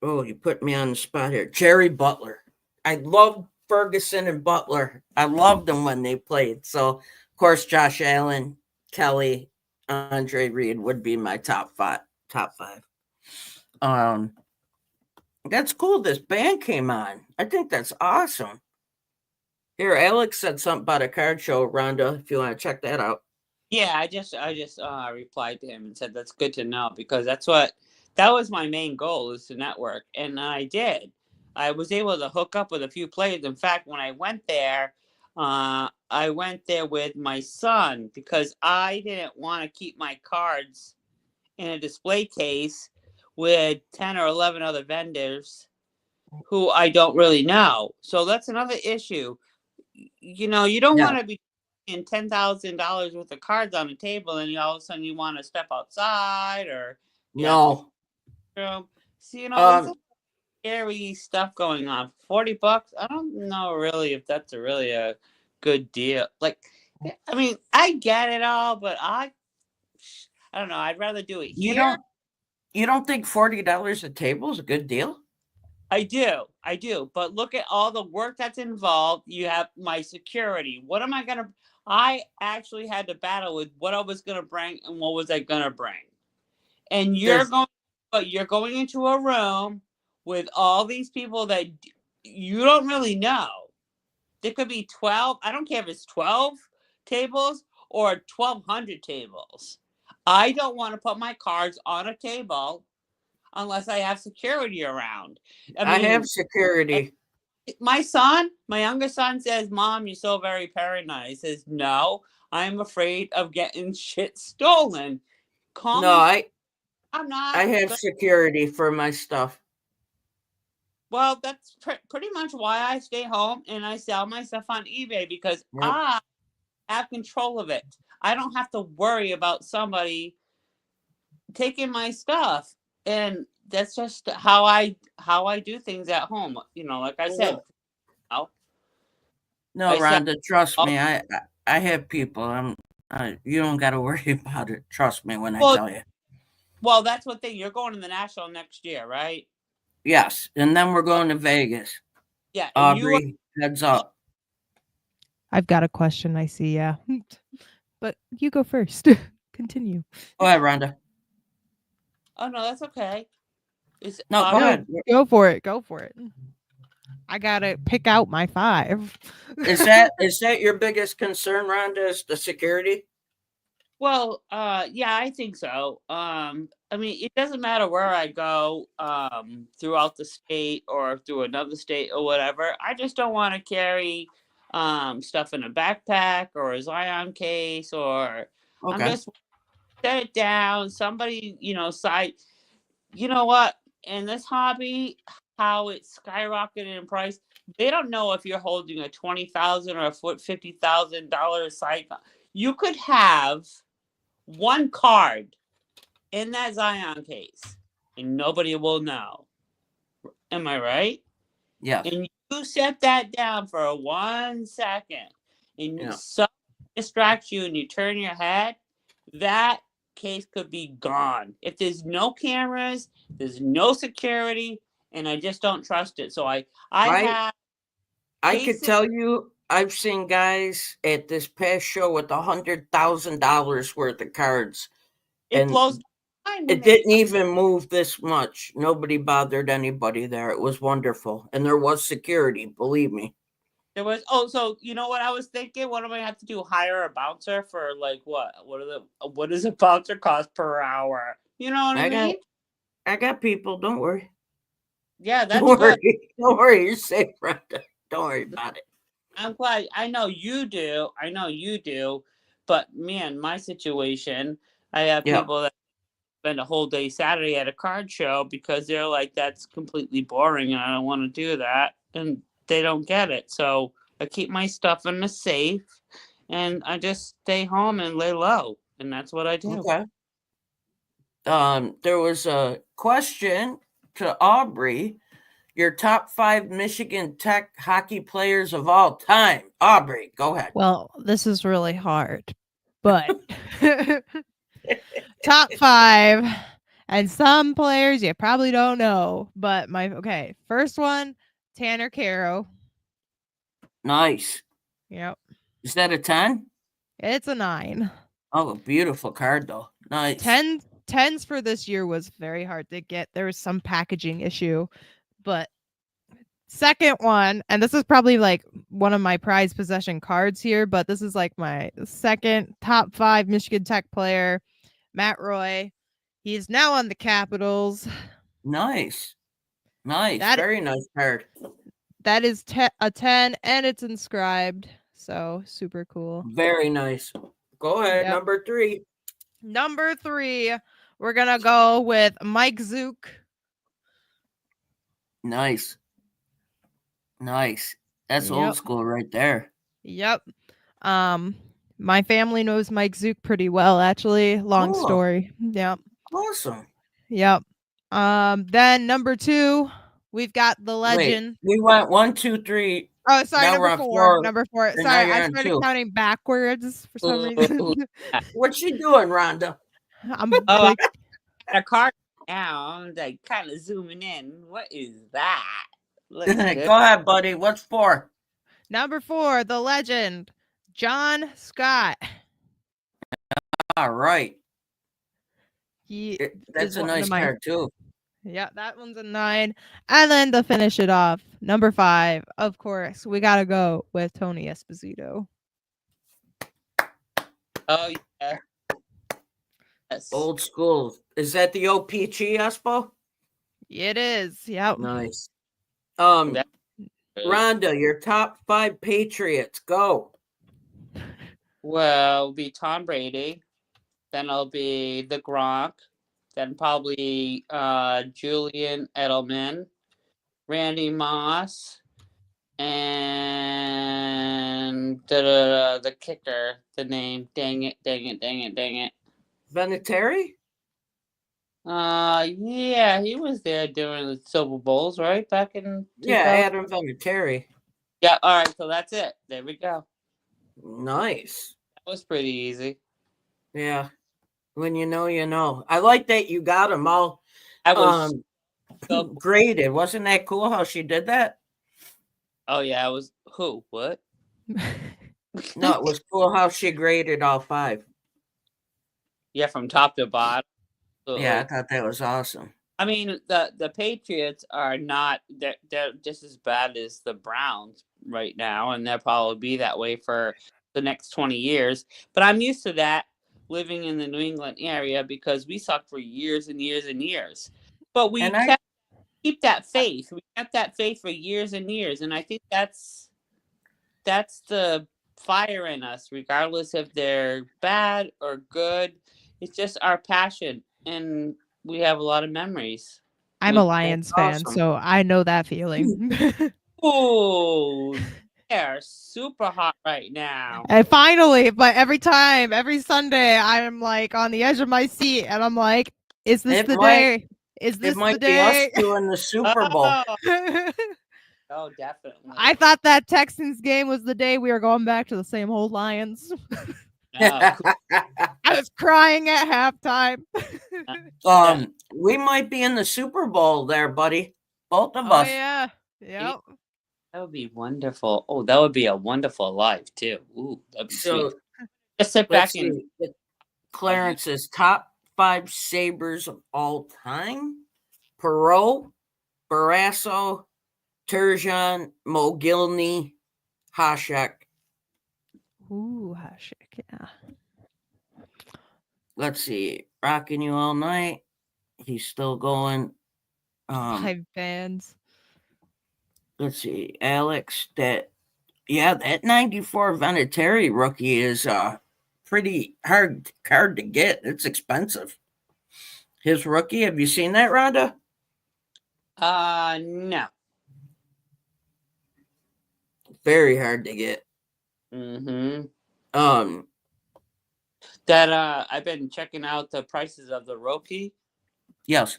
oh, you put me on the spot here. Jerry Butler. I loved Ferguson and Butler. I loved them when they played. So, of course, Josh Allen, Kelly, Andre Reed would be my top five. That's cool. This band came on. I think that's awesome. Here, Alex said something about a card show, Rhonda, if you want to check that out. Yeah, I just replied to him and said that's good to know, because that was my main goal, is to network, and I did. I was able to hook up with a few players. In fact, when I went there with my son, because I didn't want to keep my cards in a display case with 10 or 11 other vendors who I don't really know. So that's another issue. You don't want to be in $10,000 worth of cards on a table, and all of a sudden you want to step outside, or no. See, there's a scary stuff going on. $40. I don't know really if that's really a good deal. Like, I mean, I get it all, but I don't know. I'd rather do it here. You don't think $40 a table is a good deal? I do. But look at all the work that's involved. You have my security. What am I going to... I actually had to battle with what I was going to bring and what was I going to bring. And you're going into a room with all these people that you don't really know. There could be 12. I don't care if it's 12 tables or 1,200 tables. I don't want to put my cards on a table unless I have security around. I have security. My younger son says, "Mom, you're so very paranoid." He says, "No, I'm afraid of getting shit stolen." I'm not. I have security for my stuff. Well, that's pretty much why I stay home and I sell my stuff on eBay, because I have control of it. I don't have to worry about somebody taking my stuff, and that's just how I do things at home. Like I said. No, Rhonda, trust me. I have people. You don't got to worry about it. Trust me when I tell you. Well, that's one thing. You're going to the National next year, right? Yes, and then we're going to Vegas. Yeah, Aubrey, heads up. I've got a question. I see. Yeah, but you go first. Continue. Go ahead, Rhonda. Oh no, that's okay. Go ahead. Go for it. Go for it. I gotta pick out my 5. Is that your biggest concern, Rhonda? Is the security? Well, yeah, I think so. I mean, it doesn't matter where I go, throughout the state or through another state or whatever. I just don't want to carry stuff in a backpack or a Zion case, or I'm just set it down. Somebody, side. You know what? In this hobby, how it skyrocketed in price, they don't know if you're holding a $20,000 or a $50,000 site. You could have one card in that Zion case and nobody will know. Am I right? Yes. And you set that down for 1 second and something distracts you and you turn your head, that case could be gone. If there's no cameras, there's no security, and I just don't trust it. So I could tell you, I've seen guys at this past show with $100,000 worth of cards. It blows my mind. It didn't even move this much. Nobody bothered anybody there. It was wonderful. And there was security, believe me. There was. So you know what I was thinking? What am I have to do? Hire a bouncer for like what? What does a bouncer cost per hour? You know what I mean? I got people. Don't worry. Yeah, that's Don't good. Don't worry. You're safe, Rhonda. Don't worry about it. I'm glad. I know you do. But man, my situation, I have people that spend a whole day Saturday at a card show because they're like, that's completely boring and I don't want to do that. And they don't get it. So I keep my stuff in the safe and I just stay home and lay low. And that's what I do. Okay. There was a question to Aubrey. Your top 5 Michigan Tech hockey players of all time. Aubrey, go ahead. Well, this is really hard, but top 5, and some players you probably don't know, but first one, Tanner Caro. Nice. Yep. Is that a 10? It's a 9. Oh, a beautiful card though. Nice. 10s for this year was very hard to get. There was some packaging issue, but second one, and this is probably like one of my prized possession cards here, but this is like my second top 5 Michigan Tech player, Matt Roy. He is now on the Capitals. Nice. Very nice card. That is a 10, and it's inscribed. So super cool. Very nice. Go ahead. Yep. Number 3. Number 3, we're gonna go with Mike Zook. Nice. That's old school right there. Yep. My family knows Mike Zook pretty well, actually. Long story. Yep. Awesome. Yep. Then number 2, we've got the legend. Wait, we went 1, 2, 3. Oh, sorry, number 4. Number 4. Sorry, I started counting backwards for some reason. What's she doing, Rhonda? I'm I got a card now. I'm like kind of zooming in. What is that? Go ahead, buddy. What's 4? Number 4, the legend, John Scott. All right. That's a nice card too. Yeah, that one's a 9. And then to finish it off, number 5, of course, we gotta go with Tony Esposito. Oh yeah. Yes. Old school. Is that the OPG Espo? It is. Yep. Nice. Rhonda, your top 5 Patriots. Go. Well, it'll be Tom Brady. Then it'll be the Gronk. Then probably Julian Edelman, Randy Moss, and the kicker. The name. Dang it. Vinatieri? Yeah, he was there during the Super Bowls, right? Back in 2000? Adam Vinatieri. Yeah, all right, so that's it. There we go. Nice. That was pretty easy. Yeah. When you know, you know. I like that you got them all graded. Wasn't that cool how she did that? Oh, yeah, it was who? What? No, it was cool how she graded all 5. Yeah, from top to bottom. Yeah, I thought that was awesome. I mean, the Patriots are not they're just as bad as the Browns right now, and they'll probably be that way for the next 20 years. But I'm used to that living in the New England area because we sucked for years and years and years. But we keep that faith. We kept that faith for years and years, and I think that's the fire in us, regardless if they're bad or good. It's just our passion, and we have a lot of memories. I'm a Lions fan, so I know that feeling. Oh, they're super hot right now. And finally, but every Sunday, I'm like on the edge of my seat, and I'm like, "Is this the day? Is this the day?" It might be us doing the Super Bowl. Oh, definitely. I thought that Texans game was the day we were going back to the same old Lions. Oh, cool. I was crying at halftime. We might be in the Super Bowl there, buddy. Both of us. Yeah. Yep. That would be wonderful. Oh, that would be a wonderful life too. Ooh, that'd be sweet. Just sit back and Clarence's top 5 Sabres of all time: Perreault, Barrasso, Turgeon, Mogilny, Hasek. Ooh, Hasek, yeah. Let's see. Rocking You All Night. He's still going. 5 bands. Let's see. Alex, that 94 Vinatieri rookie is pretty hard to get. It's expensive. His rookie, have you seen that, Rhonda? No. Very hard to get. Mm-hmm. that I've been checking out the prices of the rookie. Yes.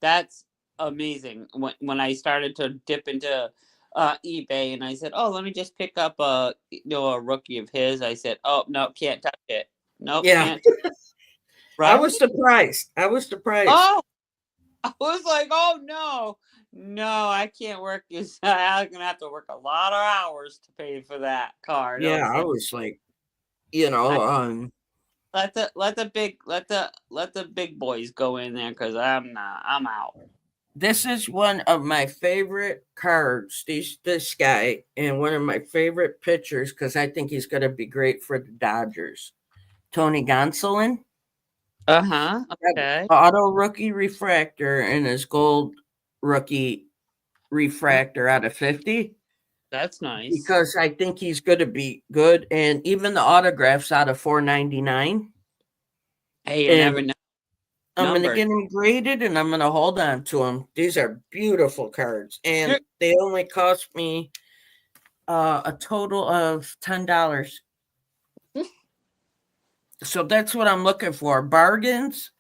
That's amazing. When I started to dip into eBay and I said, "Oh, let me just pick up a rookie of his," I said, "Oh no, can't touch it. Nope, Yeah. can't." Right? I was surprised. Oh, I was like, "Oh no, I can't work. I'm gonna have to work a lot of hours to pay for that card." Yeah, I was like, you know, let the big boys go in there because I'm out. this is one of my favorite cards. This guy, and one of my favorite pitchers because I think he's going to be great for the Dodgers. Tony Gonsolin. Okay. Auto rookie refractor and his gold rookie refractor out of 50. That's nice. Because I think he's going to be good. And even the autographs out of $4.99. Hey, you never know. I'm going to get them graded and I'm going to hold on to them. These are beautiful cards. And they only cost me a total of $10. So that's what I'm looking for. Bargains.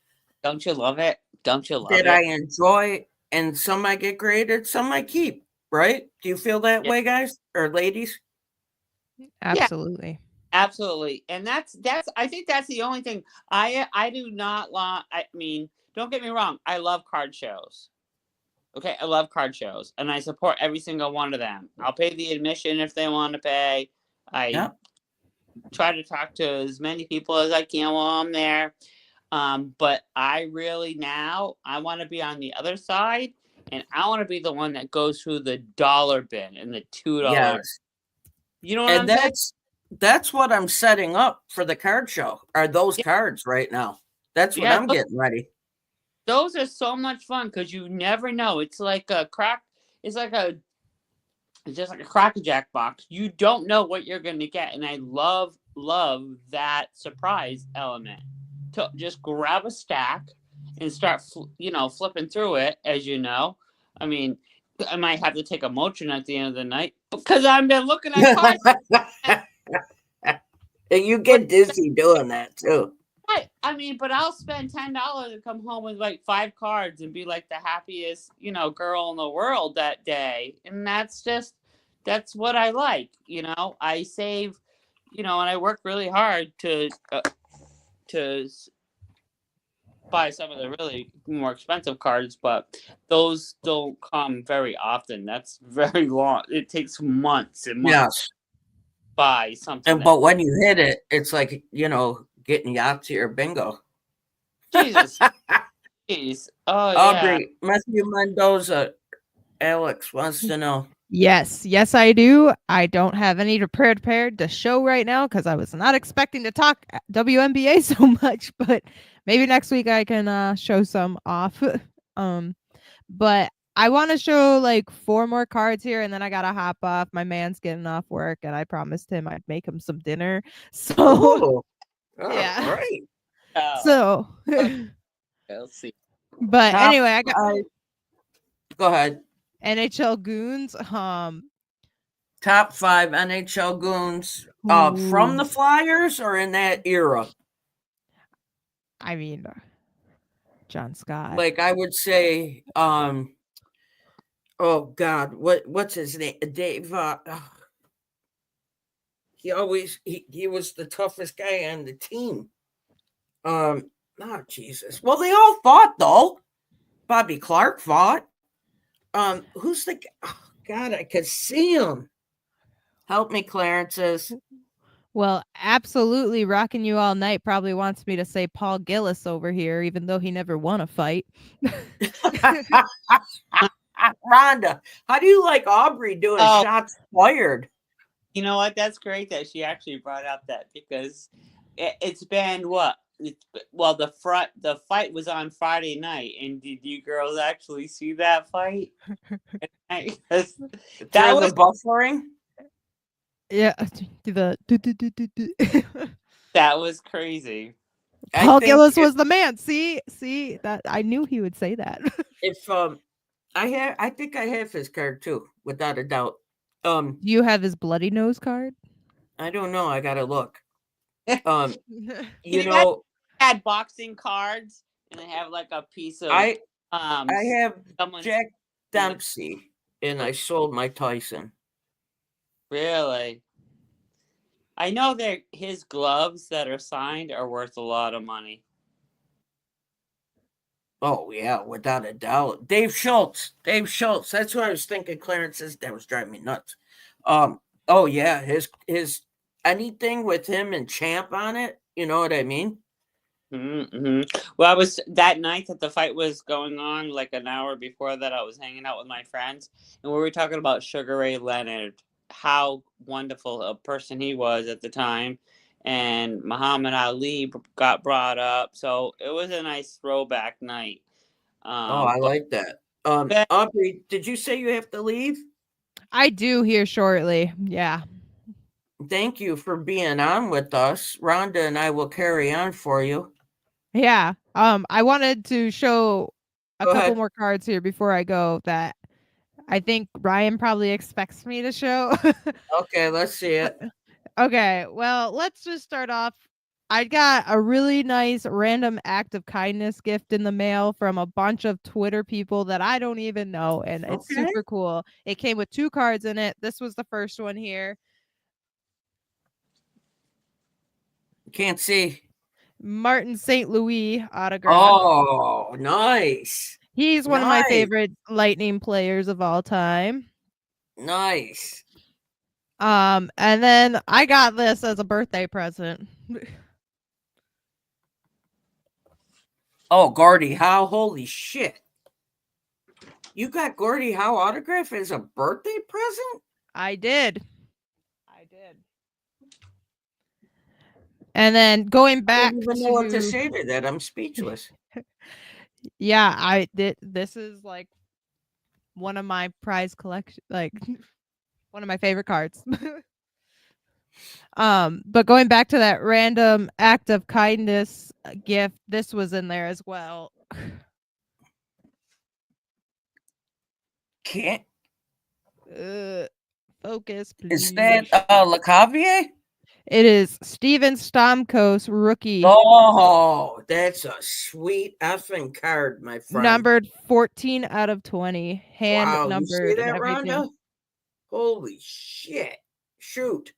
Don't you love it? Don't you love it? That I enjoy. And some I get graded, some I keep. Right? Do you feel that way, guys or ladies? Absolutely. Yeah. Absolutely. And that's I think that's the only thing I do not I mean, don't get me wrong, I love card shows. Okay, I love card shows and I support every single one of them. I'll pay the admission if they want to pay. I try to talk to as many people as I can while I'm there. But I really I want to be on the other side and I want to be the one that goes through the dollar bin and the $2. Yes. You know what I'm saying? That's what I'm setting up for the card show. Are those cards right now? That's what I'm getting ready. Those are so much fun because you never know. It's like a crack. It's just like a Crack-a-Jack box. You don't know what you're going to get, and I love that surprise element. To just grab a stack and start, flipping through it. As you know, I mean, I might have to take a Motrin at the end of the night because I've been looking at cards. And you get dizzy doing that too. I mean, but I'll spend $10 and come home with like 5 cards and be like the happiest, girl in the world that day. And that's what I like. I save, and I work really hard to buy some of the really more expensive cards, but those don't come very often. That's very long. It takes months and months. Buy something. But when you hit it, it's like, getting Yahtzee or bingo. Jesus. Jeez. Oh, Aubrey, Matthew Mendoza, Alex wants to know. Yes, I do. I don't have any prepared to show right now because I was not expecting to talk WNBA so much, but maybe next week I can show some off. But I want to show like 4 more cards here and then I gotta hop off. My man's getting off work and I promised him I'd make him some dinner. So yeah. All right. So let's see. But anyway, I got go ahead. NHL Goons. Top 5 NHL Goons from the Flyers or in that era? I mean, John Scott. Like I would say, oh God, what's his name? Dave. He was the toughest guy on the team. Oh Jesus. Well, they all fought though. Bobby Clark fought. Who's the? Oh, God, I could see him. Help me, Clarence's. Well, absolutely, Rocking You All Night probably wants me to say Paul Gillis over here, even though he never won a fight. Rhonda, how do you like Aubrey doing shots fired? You know what? That's great that she actually brought up that because it's been what? Well, the fight was on Friday night, and did you girls actually see that fight? That was buffering. Yeah, that was crazy. Paul Gillis was the man. See that I knew he would say that. If I think I have his card too, without a doubt. Do you have his bloody nose card? I don't know. I gotta look. You know, had boxing cards, and they have like a piece of I have someone's Jack Dempsey, and I sold my Tyson. Really? I know that his gloves that are signed are worth a lot of money. Oh yeah, without a doubt. Dave Schultz. That's what I was thinking. Clarence's that was driving me nuts. Oh yeah, his anything with him and Champ on it. You know what I mean? Mm-hmm. Well, I was that night that the fight was going on, like an hour before that, I was hanging out with my friends, and we were talking about Sugar Ray Leonard, how wonderful a person he was at the time, and Muhammad Ali got brought up, so it was a nice throwback night. I like that. Aubrey, did you say you have to leave? I do here shortly. Yeah. Thank you for being on with us. Rhonda and I will carry on for you. Yeah. I wanted to show a Go couple ahead. more cards here before I go that I think Ryan probably expects me to show. Okay, let's see it. Okay, well, let's just start off. I got a really nice random act of kindness gift in the mail from a bunch of Twitter people that I don't even know, and it's super cool. It came with 2 cards in it. This was the first one here. Can't see. Martin St. Louis autograph. Oh, nice. He's one of my favorite Lightning players of all time. Nice. And then I got this as a birthday present. Oh, Gordie Howe, holy shit. You got Gordie Howe autograph as a birthday present? I did. And then going back I don't even know what to say to that. I'm speechless. Yeah, I did. This is like one of my prize collection, like one of my favorite cards. But going back to that random act of kindness gift, this was in there as well. Can't. Focus, please. Is that LeCavier? It is Steven Stamkos, rookie. Oh, that's a sweet effing card, my friend. Numbered 14 out of 20. Hand wow, numbered you see that, and everything. Rhonda? Holy shit. Shoot.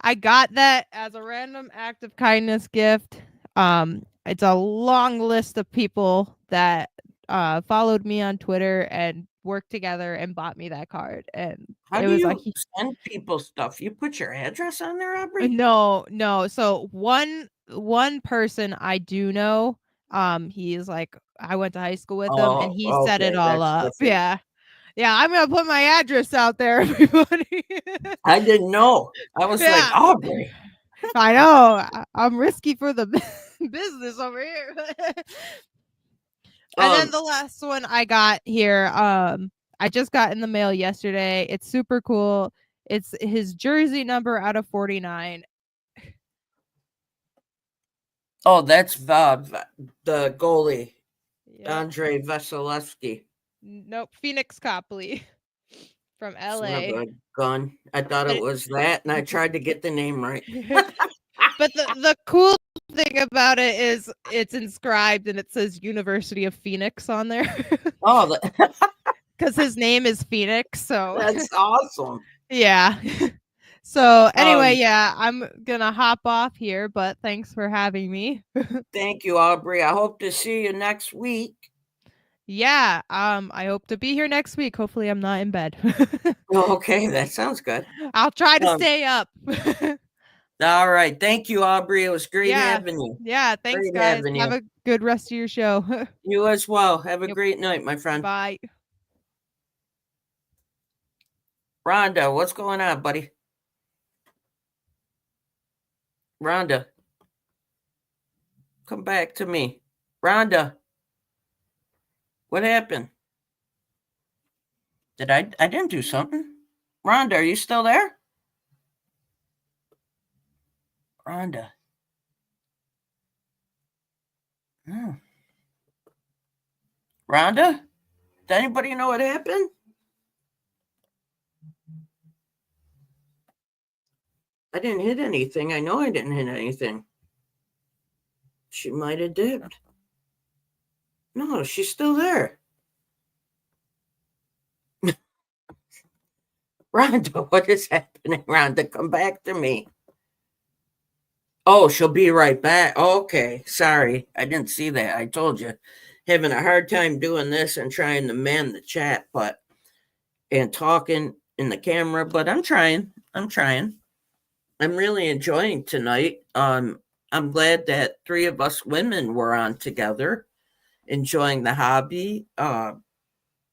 I got that as a random act of kindness gift. It's a long list of people that followed me on Twitter and worked together and bought me that card. And how do you send people stuff? You put your address on there, Aubrey? No. So one person I do know, he's like I went to high school with him and he set it all up. Different. Yeah, I'm gonna put my address out there, everybody. I didn't know. I was like, Aubrey. I know. I'm risky for the business over here. And then the last one I got here, I just got in the mail yesterday. It's super cool. It's his jersey number out of 49. Oh, that's the goalie, Andrei Vasilevsky. Nope, Phoenix Copley from LA. Son of a gun. I thought it was that, and I tried to get the name right. But the cool thing about it is it's inscribed and it says University of Phoenix on there. Oh, because his name is Phoenix. So that's awesome. Yeah. So anyway, yeah, I'm gonna hop off here, but thanks for having me. Thank you, Aubrey. I hope to see you next week. Yeah, I hope to be here next week. Hopefully I'm not in bed. Okay, that sounds good. I'll try to stay up. All right. Thank you, Aubrey. It was great having you. Yeah, thanks, guys. Have a good rest of your show. You as well. Have a great night, my friend. Bye. Rhonda, what's going on, buddy? Rhonda, come back to me. Rhonda, what happened? I didn't do something. Rhonda, are you still there? Rhonda. Oh. Rhonda, does anybody know what happened? I didn't hit anything. I know I didn't hit anything. She might have dipped. No, she's still there. Rhonda, what is happening? Rhonda, come back to me. Oh, she'll be right back. Okay, sorry. I didn't see that. I told you. Having a hard time doing this and trying to man the chat, and talking in the camera, but I'm trying. I'm really enjoying tonight. I'm glad that 3 of us women were on together, enjoying the hobby. And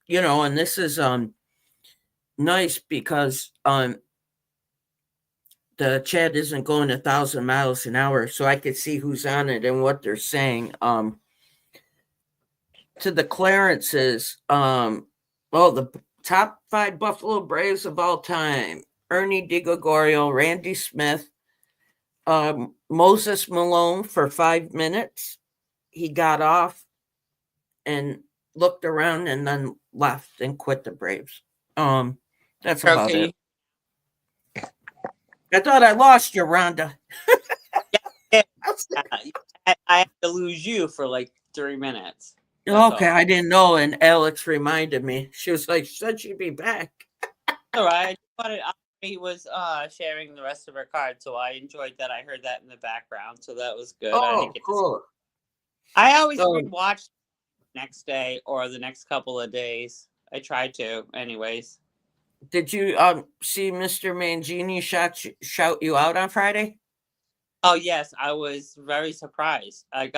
this is nice because the chat isn't going 1,000 miles an hour, so I could see who's on it and what they're saying. To the Clarences, the top 5 Buffalo Braves of all time: Ernie DiGregorio, Randy Smith, Moses Malone for 5 minutes. He got off and looked around and then left and quit the Braves. That's about it. I thought I lost you, Rhonda. I had to lose you for like 3 minutes. Okay, I didn't know, and Alex reminded me. She was like, she said she'd be back. All right. He was sharing the rest of her cards, so I enjoyed that. I heard that in the background, so that was good. Oh, cool. I always rewatch next day or the next couple of days. I try to, anyways. Did you see Mr. Mangini shout you out on Friday? Oh yes, I was very surprised. I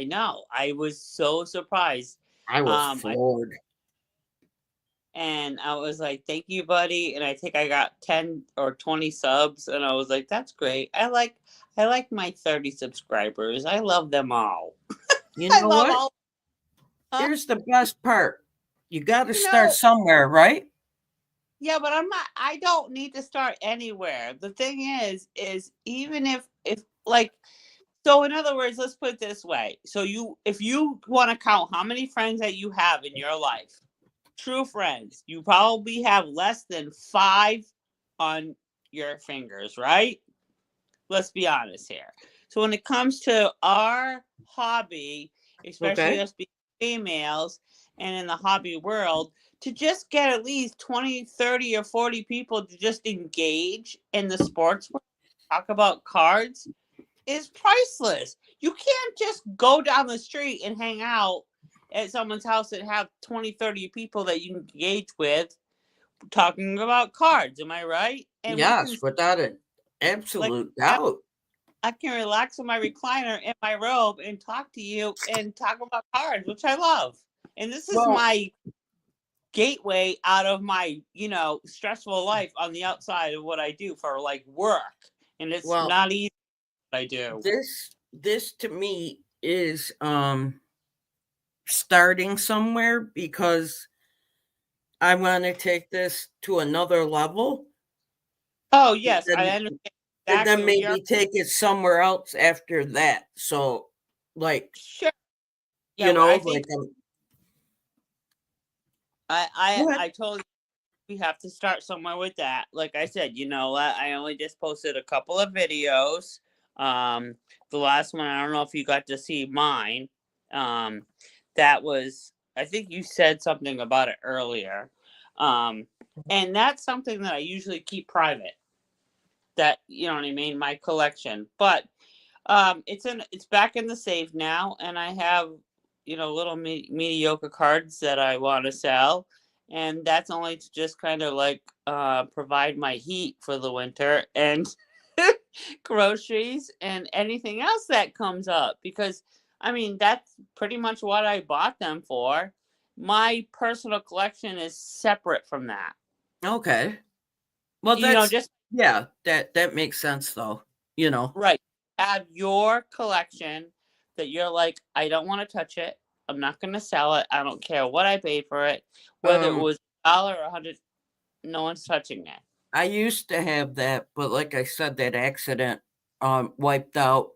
know. I was so surprised. I was floored. And I was like, thank you, buddy. And I think I got 10 or 20 subs. And I was like, that's great. I like my 30 subscribers. I love them all. You know what? Here's the best part. You got to start somewhere, right? Yeah, but I don't need to start anywhere. The thing is even if so in other words, let's put it this way. So if you want to count how many friends that you have in your life, true friends, you probably have less than 5 on your fingers, right? Let's be honest here. So when it comes to our hobby, especially us being females and in the hobby world, to just get at least 20, 30, or 40 people to just engage in the sports world, talk about cards, is priceless. You can't just go down the street and hang out at someone's house and have 20, 30 people that you engage with talking about cards. Am I right? And yes, without an absolute doubt. I can relax in my recliner in my robe and talk to you and talk about cards, which I love. And this is my gateway out of my, stressful life on the outside of what I do for like work. And it's not easy what I do. This to me is starting somewhere because I want to take this to another level. Oh yes, I understand. And then maybe take it somewhere else after that. So, sure, I told you we have to start somewhere with that. Like I said, I only just posted a couple of videos. The last one, I don't know if you got to see mine. That was, I think you said something about it earlier. And that's something that I usually keep private. That, you know what I mean, my collection. But it's back in the safe now, and I have little mediocre cards that I want to sell, and that's only to just kind of like provide my heat for the winter and groceries and anything else that comes up, because I mean that's pretty much what I bought them for. My personal collection is separate from that. Okay. Well, that's that makes sense though. Right. Have your collection that you're like, I don't want to touch it. I'm not going to sell it. I don't care what I paid for it, whether it was $1 or $100. No one's touching it. I used to have that, but like I said, that accident wiped out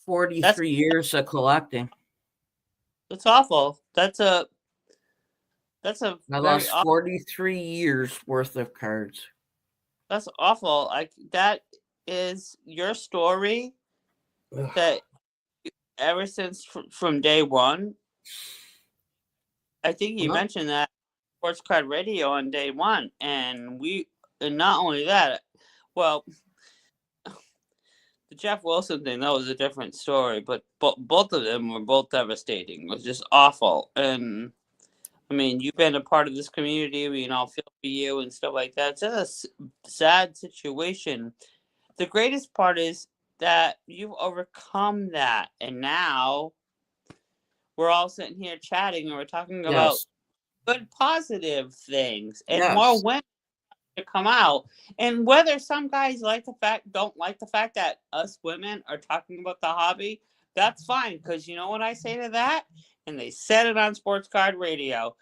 43 years of collecting. That's awful. I lost 43 years worth of cards. That's awful. Like, that is your story that ever since from day one. I think you mentioned that Sports Card Radio on day one, and not only that, well, the Jeff Wilson thing, that was a different story, but both of them were both devastating. It was just awful. And I mean, you've been a part of this community. We all feel for you and stuff like that. It's just a sad situation. The greatest part is that you've overcome that, and now we're all sitting here chatting, and we're talking about good, positive things, and more women to come out. And whether some guys don't like the fact that us women are talking about the hobby, that's fine, because you know what I say to that? And they said it on Sports Card Radio.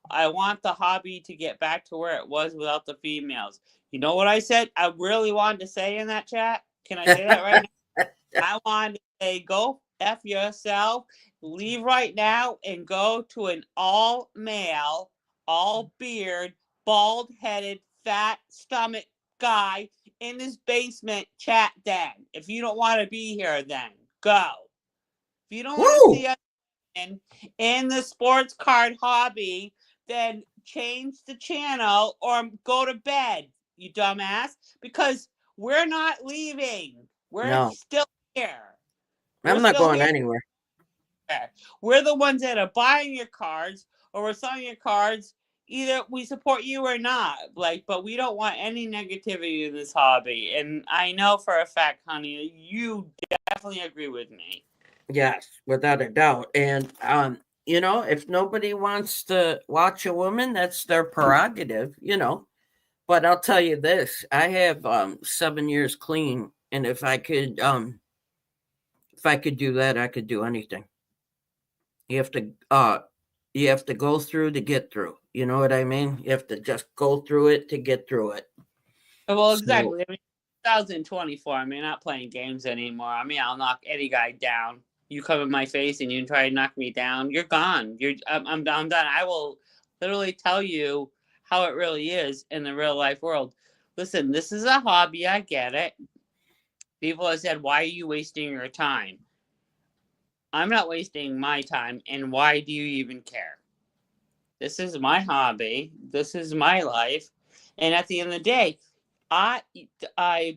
I want the hobby to get back to where it was without the females. You know what I said? I really wanted to say in that chat. Can I say that right now? I wanted to say, go F yourself. Leave right now and go to an all male, all beard, bald headed, fat stomach guy in his basement chat then. If you don't want to be here, then go. If you don't want to see us in the sports card hobby, then change the channel or go to bed, you dumbass, because we're not leaving. We're still here. I'm not going anywhere. We're the ones that are buying your cards, or we're selling your cards. Either we support you or not. But we don't want any negativity in this hobby. And I know for a fact, honey, you definitely agree with me. Yes, without a doubt. And if nobody wants to watch a woman, that's their prerogative, But I'll tell you this: I have 7 years clean, and if I could do that, I could do anything. You have to go through to get through. You know what I mean? You have to just go through it to get through it. Well, exactly. I mean, 2024. I mean, I'm not playing games anymore. I mean, I'll knock any guy down. You come in my face and you try to knock me down, you're gone. I'm done. I will literally tell you how it really is in the real life world. Listen, this is a hobby. I get it. People have said, why are you wasting your time? I'm not wasting my time. And why do you even care? This is my hobby. This is my life. And at the end of the day, I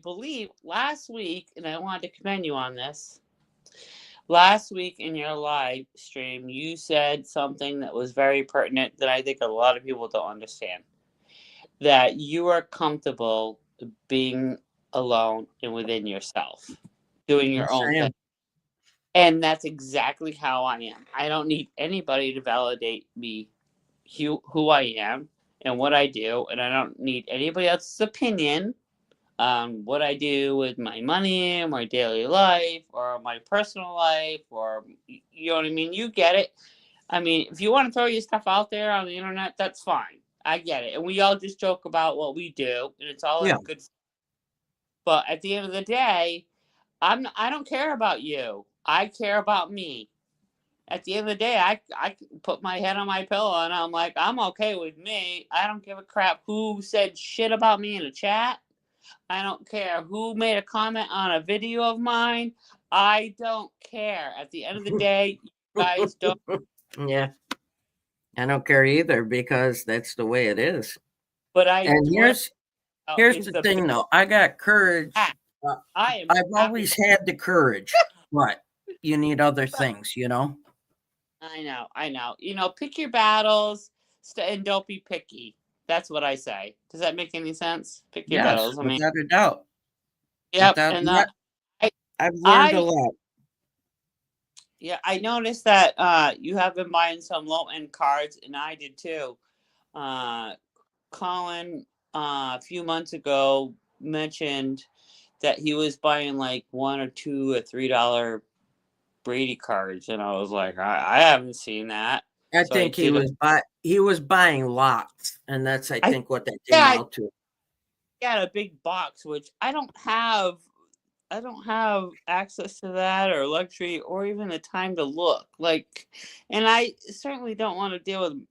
believe last week, and I wanted to commend you on this, last week in your live stream, you said something that was very pertinent that I think a lot of people don't understand. That you are comfortable being alone and within yourself, doing your own thing. And that's exactly how I am. I don't need anybody to validate me, who I am and what I do. And I don't need anybody else's opinion on what I do with my money, my daily life, or my personal life, or, you know what I mean? You get it. I mean, if you want to throw your stuff out there on the internet, that's fine. I get it. And we all just joke about what we do, and it's all in good. But at the end of the day, I don't care about you. I care about me. At the end of the day, I put my head on my pillow and I'm like, I'm okay with me. I don't give a crap who said shit about me in a chat. I don't care who made a comment on a video of mine. I don't care. At the end of the day, you guys don't. Yeah. I don't care either, because that's the way it is. But here's the thing, though. I got courage. I've always had the courage, but you need other things, I know. Pick your battles and don't be picky. That's what I say. Does that make any sense? Pick your battles. Without a doubt. Yep. I've learned a lot. Yeah, I noticed that you have been buying some low-end cards, and I did too. Colin, a few months ago, mentioned that he was buying like $1 or $2 or $3 Brady cards, and I was like, I haven't seen that. I think he was buying lots, and that's I think what that came out to. He had a big box, which I don't have access to that or luxury or even the time to look. And I certainly don't want to deal with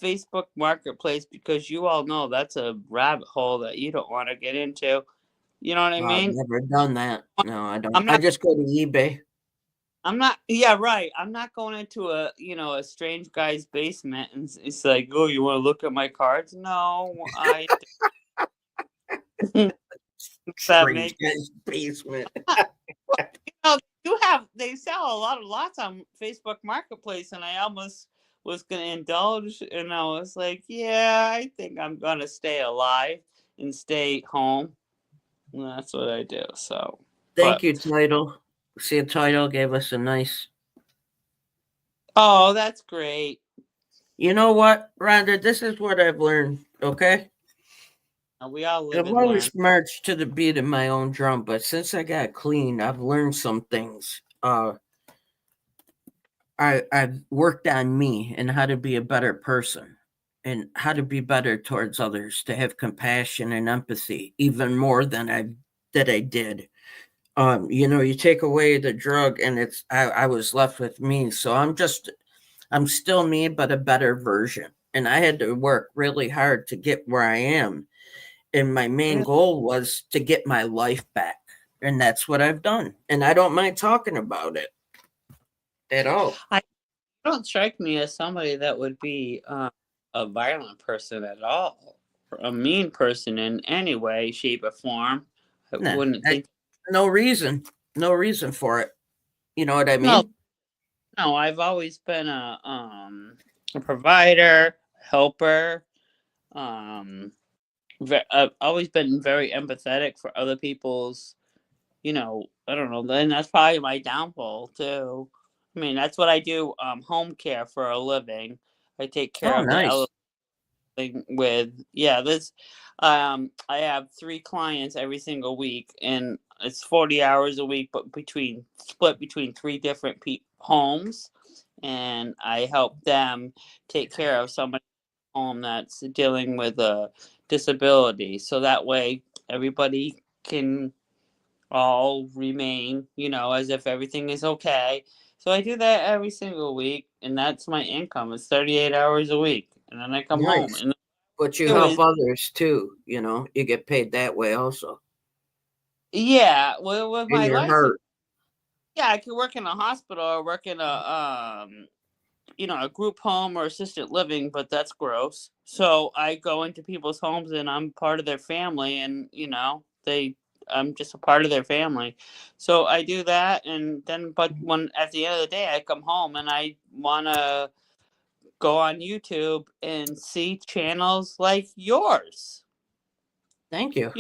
Facebook Marketplace because you all know that's a rabbit hole that you don't want to get into. You know what I mean? I've never done that. No, I don't. I'm not, I just go to eBay. I'm not. Yeah, right. I'm not going into a strange guy's basement and it's like, oh, you want to look at my cards? No, I. Strange guy's basement. They sell a lot of lots on Facebook Marketplace, and I almost was going to indulge, and I was like, yeah, I think I'm going to stay alive and stay home. And that's what I do. So thank you, Title. See, Title gave us a nice. Oh, that's great. You know what, Rhonda? This is what I've learned. Okay. We all live. I've always marched to the beat of my own drum, but since I got clean, I've learned some things. I've worked on me and how to be a better person and how to be better towards others, to have compassion and empathy, even more than I did. You take away the drug and I was left with me. So I'm still me, but a better version. And I had to work really hard to get where I am. And my main goal was to get my life back. And that's what I've done. And I don't mind talking about it at all. I don't strike me as somebody that would be a violent person at all, or a mean person in any way, shape, or form. I wouldn't think. No reason for it. You know what I mean? No, I've always been a provider, helper. I've always been very empathetic for other people's, I don't know. Then that's probably my downfall too. I mean, that's what I do. Home care for a living. I take care of the elderly this. I have 3 clients every single week, and it's 40 hours a week, but split between 3 different homes, and I help them take care of somebody at home that's dealing with a disability. So that way, everybody can all remain, as if everything is okay. So I do that every single week, and that's my income. It's 38 hours a week, and then I come home. And but you help others too, you get paid that way also. Yeah, well, with my license, I can work in a hospital or work in a a group home or assisted living, but that's gross. So I go into people's homes and I'm part of their family, and I'm just a part of their family. So I do that, and then but when at the end of the day I come home and I want to go on YouTube and see channels like yours. Thank you.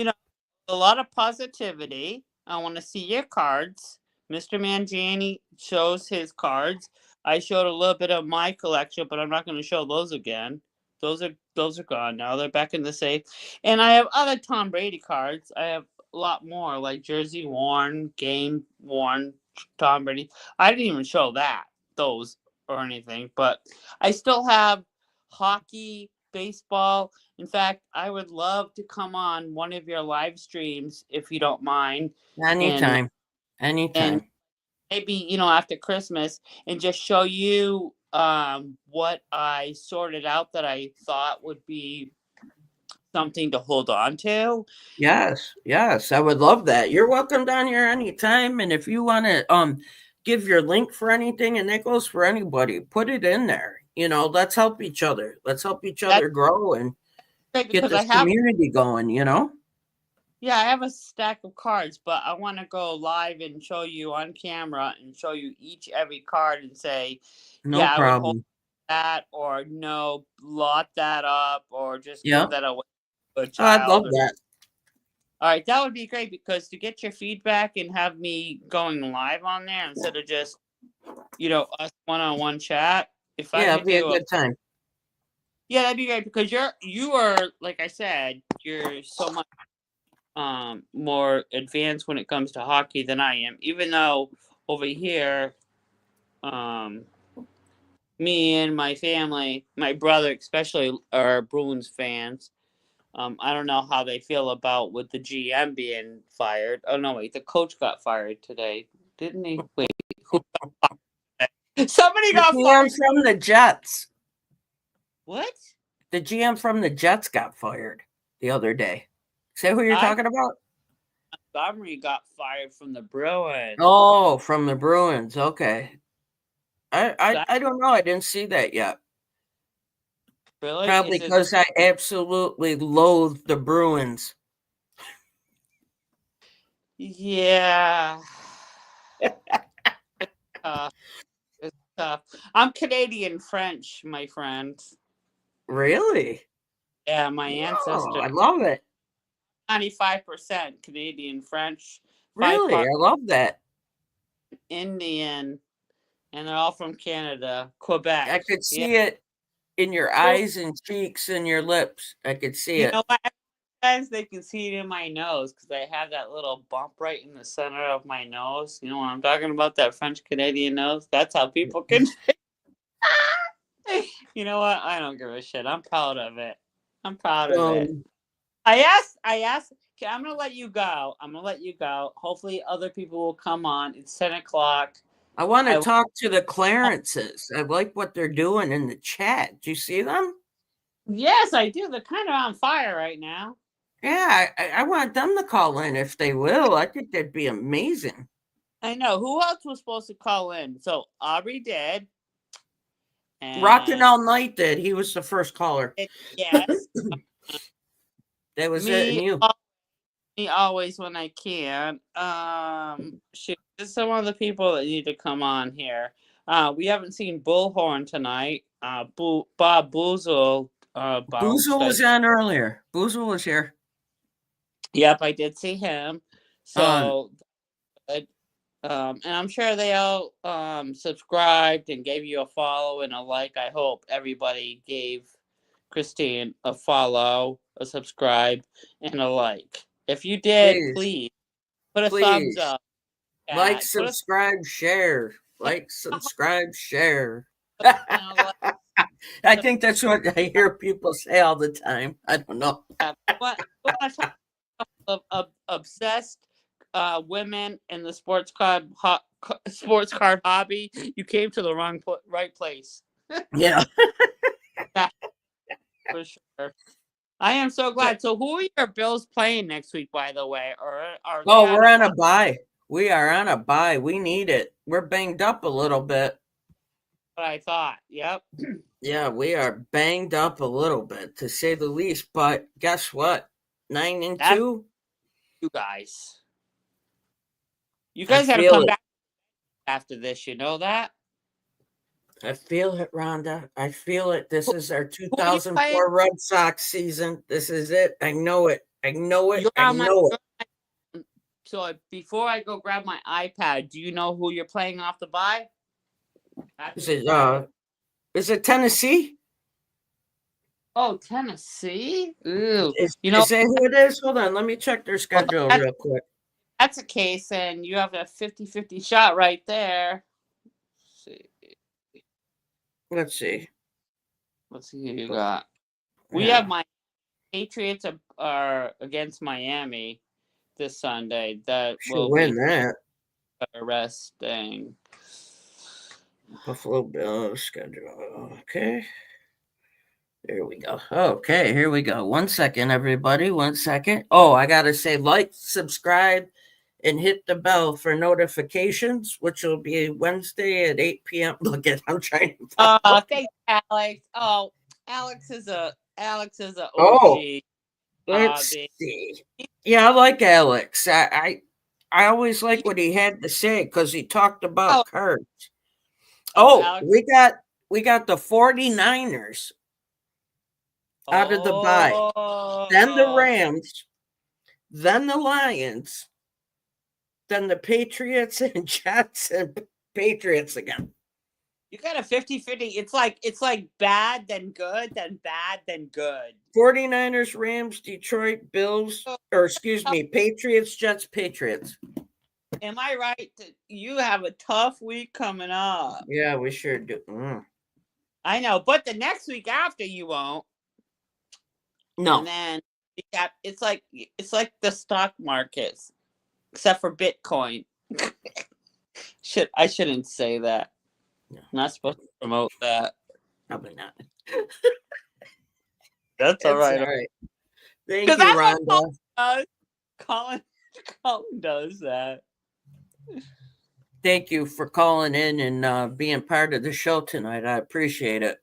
A lot of positivity. I want to see your cards. Mr. Mangiani shows his cards. I showed a little bit of my collection, but I'm not going to show those again. Those are gone now. They're back in the safe. And I have other Tom Brady cards. I have a lot more, like jersey worn, game worn Tom Brady. I didn't even show those or anything, but I still have hockey, baseball. In fact, I would love to come on one of your live streams if you don't mind. Anytime. And maybe, after Christmas, and just show you what I sorted out that I thought would be something to hold on to. Yes, I would love that. You're welcome down here anytime. And if you want to give your link for anything, and that goes for anybody, put it in there. Let's help each other. Let's help each other grow and get this community going, Yeah, I have a stack of cards, but I want to go live and show you on camera and show you every card and say, no problem. I would hold that, or no, lot that up, or just give that away to a child. I'd love that. All right, that would be great, because to get your feedback and have me going live on there instead of just, us one-on-one chat. If I it'd be a good time. Yeah, that'd be great, because you are, like I said, you're so much more advanced when it comes to hockey than I am. Even though over here, me and my family, my brother especially, are Bruins fans. I don't know how they feel about with the GM being fired. Oh no, wait, the coach got fired today, didn't he? Wait, who got fired? Somebody got fired from the Jets. What? The GM from the Jets got fired the other day. Say who you're talking about? Montgomery got fired from the Bruins. Oh, from the Bruins. Okay. I don't know. I didn't see that yet. Really? Probably because I absolutely loathe the Bruins. Yeah. It's tough. I'm Canadian French, my friend. Really? Yeah, my ancestors. I love it. 95% Canadian French. Really? I love that. Indian, and they're all from Canada, Quebec. I could see it in your eyes and cheeks and your lips. I could see it. You know what? Sometimes they can see it in my nose because I have that little bump right in the center of my nose. You know what I'm talking about? That French Canadian nose. That's how people can. You know what? I don't give a shit. I'm proud of it. I'm proud of it. I asked. Okay, I'm gonna let you go. Hopefully, other people will come on. It's 10:00. I want to talk to the Clarences. I like what they're doing in the chat. Do you see them? Yes, I do. They're kind of on fire right now. Yeah, I want them to call in if they will. I think that'd be amazing. I know. Who else was supposed to call in? So Aubrey did. Rockin' All Night did. He was the first caller. Yes. That was it. And you. Me always when I can. Shoot, there's some other people that need to come on here. We haven't seen Bullhorn tonight. Bob Boozle. Boozle was on earlier. Boozle was here. Yep, I did see him. So, and I'm sure they all subscribed and gave you a follow and a like. I hope everybody gave Christine a follow, a subscribe, and a like. If you did, please put a thumbs up. Like, subscribe, share. Like, subscribe, share. I think that's what I hear people say all the time. I don't know. Want to talk of obsessed women in the sports card hobby? You came to the right place. Yeah. For sure. I am so glad. So, who are your Bills playing next week, by the way? We're on a bye. We are on a bye. We need it. We're banged up a little bit. What I thought. Yep. Yeah, we are banged up a little bit, to say the least. But guess what? 9-2. You guys. You guys had to come back after this. You know that? I feel it, Rhonda. I feel it. This is our 2004 Red Sox season. This is it. I know it. I know it. So before I go grab my iPad, do you know who you're playing off the bye? Is it Tennessee? Oh, Tennessee? Ooh. Is that who it is? Hold on. Let me check their schedule real quick. That's a case, and you have a 50-50 shot right there. Let's see who you got. We have my Patriots are against Miami this Sunday. That will win that. Interesting. Buffalo Bills schedule. Okay. There we go. Okay, here we go. 1 second, everybody. 1 second. Oh, I got to say, like, subscribe, and hit the bell for notifications, which will be Wednesday at 8 p.m. Look at, I'm trying to. Thanks, Alex. Oh, Alex is a OG. Oh, let's see. Yeah, I like Alex. I always like what he had to say because he talked about cards. Oh, we got the 49ers out of the bye. Then the Rams. Then the Lions. Then the Patriots and Jets and Patriots again. You got a 50-50. It's like bad, then good, then bad, then good. 49ers, Rams, Detroit, Bills, Patriots, Jets, Patriots. Am I right? You have a tough week coming up. Yeah, we sure do. I know, but the next week after you won't. No. And then it's like the stock markets, except for Bitcoin. I shouldn't say that. No. I'm not supposed to promote that. Probably not. That's all right. All right. Thank you, Rhonda. Colin does that. Thank you for calling in and being part of the show tonight. I appreciate it.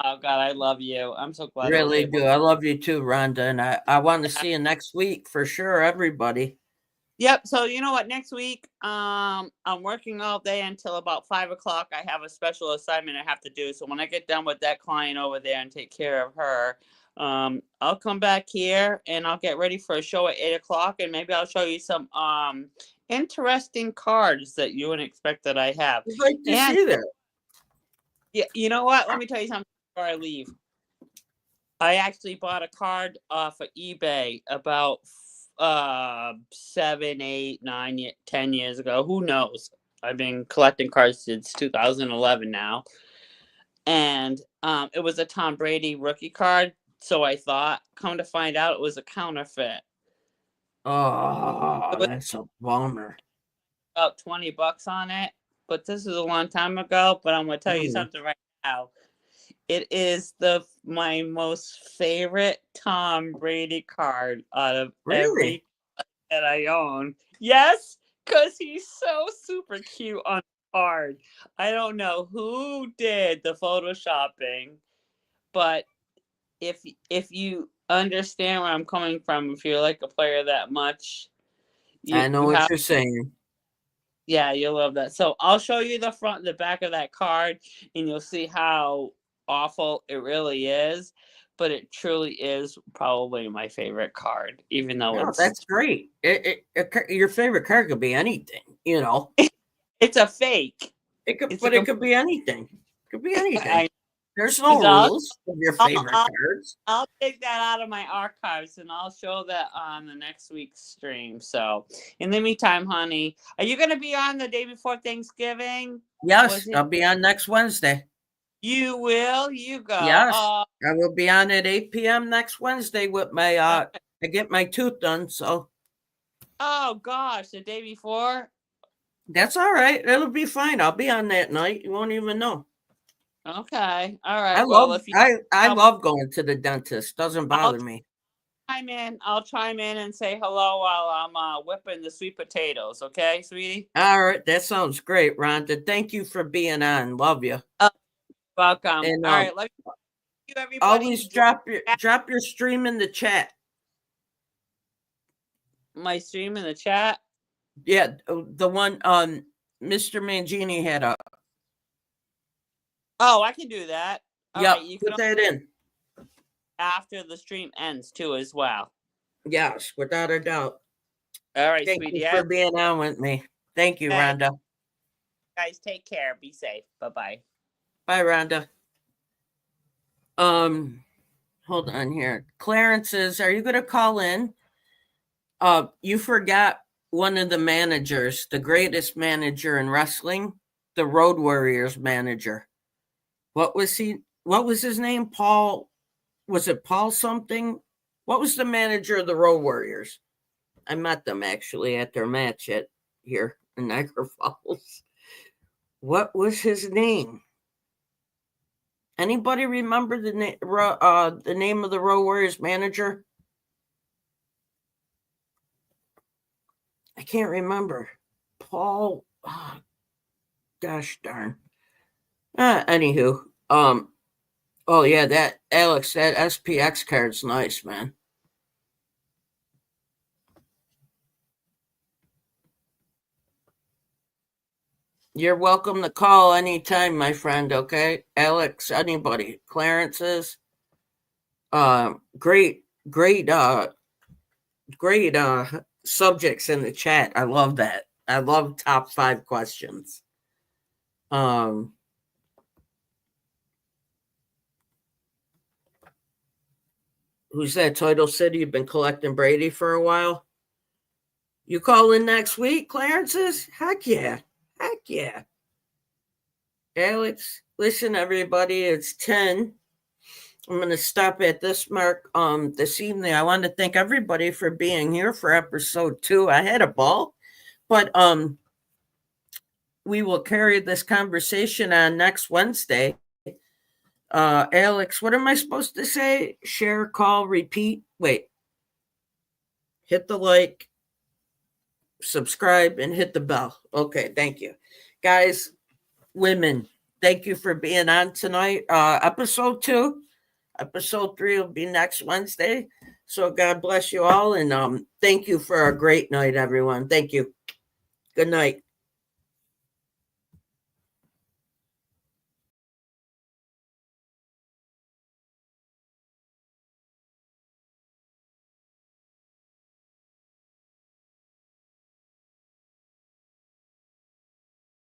Oh God, I love you. I'm so glad. Really do. I love you too, Rhonda, and I want to see you next week for sure, everybody. Yep. So you know what? Next week, I'm working all day until about 5 o'clock. I have a special assignment I have to do. So when I get done with that client over there and take care of her, I'll come back here and I'll get ready for a show at 8 o'clock, and maybe I'll show you some interesting cards that you wouldn't expect that I have. I'd like to see that. Yeah. You know what? Let me tell you something before I leave. I actually bought a card off of eBay about 7, 8, 9, 10 years ago. Who knows? I've been collecting cards since 2011 now. And it was a Tom Brady rookie card. So I thought, come to find out, it was a counterfeit. Oh, that's a bummer. About $20 on it. But this is a long time ago. But I'm going to tell you something right now. It is my most favorite Tom Brady card out of every that I own. Yes, because he's so super cute on the card. I don't know who did the photoshopping, but if you understand where I'm coming from, if you like a player that much, I know what you're saying. Yeah, you'll love that. So I'll show you the front and the back of that card, and you'll see how awful it really is. But it truly is probably my favorite card, even though that's great. Your favorite card could be anything, you know. It's a fake. It could be anything. It could be anything. There's no rules of your favorite cards. I'll take that out of my archives and I'll show that on the next week's stream. So in the meantime, honey, are you going to be on the day before Thanksgiving? Yes, I'll be on next Wednesday. You will? You go. Yes, I will be on at 8 p.m. next Wednesday with my, I get my tooth done, so. Oh, gosh, the day before? That's all right. It'll be fine. I'll be on that night. You won't even know. Okay. All right. I love going to the dentist. Doesn't bother me. I'll chime in and say hello while I'm whipping the sweet potatoes. Okay, sweetie? All right. That sounds great, Rhonda. Thank you for being on. Love you. Welcome. And, all right. Love you, everybody. Always drop your stream in the chat. My stream in the chat? Yeah, the one Mr. Mangini had up. Oh, I can do that. Yeah, right, put that in. After the stream ends, too, as well. Yes, without a doubt. All right, Thank sweetie. you for being on with me. Thank you, Rhonda. Guys, take care. Be safe. Bye-bye. Bye, Rhonda. Hold on here. Clarence says, are you going to call in? You forgot one of the managers, the greatest manager in wrestling, the Road Warriors manager. What was his name? Paul, was it Paul something? What was the manager of the Road Warriors? I met them actually at their match here in Niagara Falls. What was his name? Anybody remember the name of the Road Warriors manager? I can't remember. Paul, gosh darn. Anywho, oh yeah, that Alex, that SPX card's nice, man. You're welcome to call anytime, my friend, okay? Alex, anybody. Clarence's. Great subjects in the chat. I love that. I love top 5 questions. Who's that? Title City, you've been collecting Brady for a while? You call in next week, Clarence's? Heck yeah. Heck yeah. Alex, listen, everybody, it's 10. I'm going to stop at this mark this evening. I want to thank everybody for being here for episode 2. I had a ball, but we will carry this conversation on next Wednesday. Alex, what am I supposed to say? Share, call, repeat. Wait. Hit the like, subscribe, and hit the bell. Okay, thank you. Guys, women, thank you for being on tonight. Episode 2. Episode 3 will be next Wednesday. So God bless you all. And thank you for a great night, everyone. Thank you. Good night.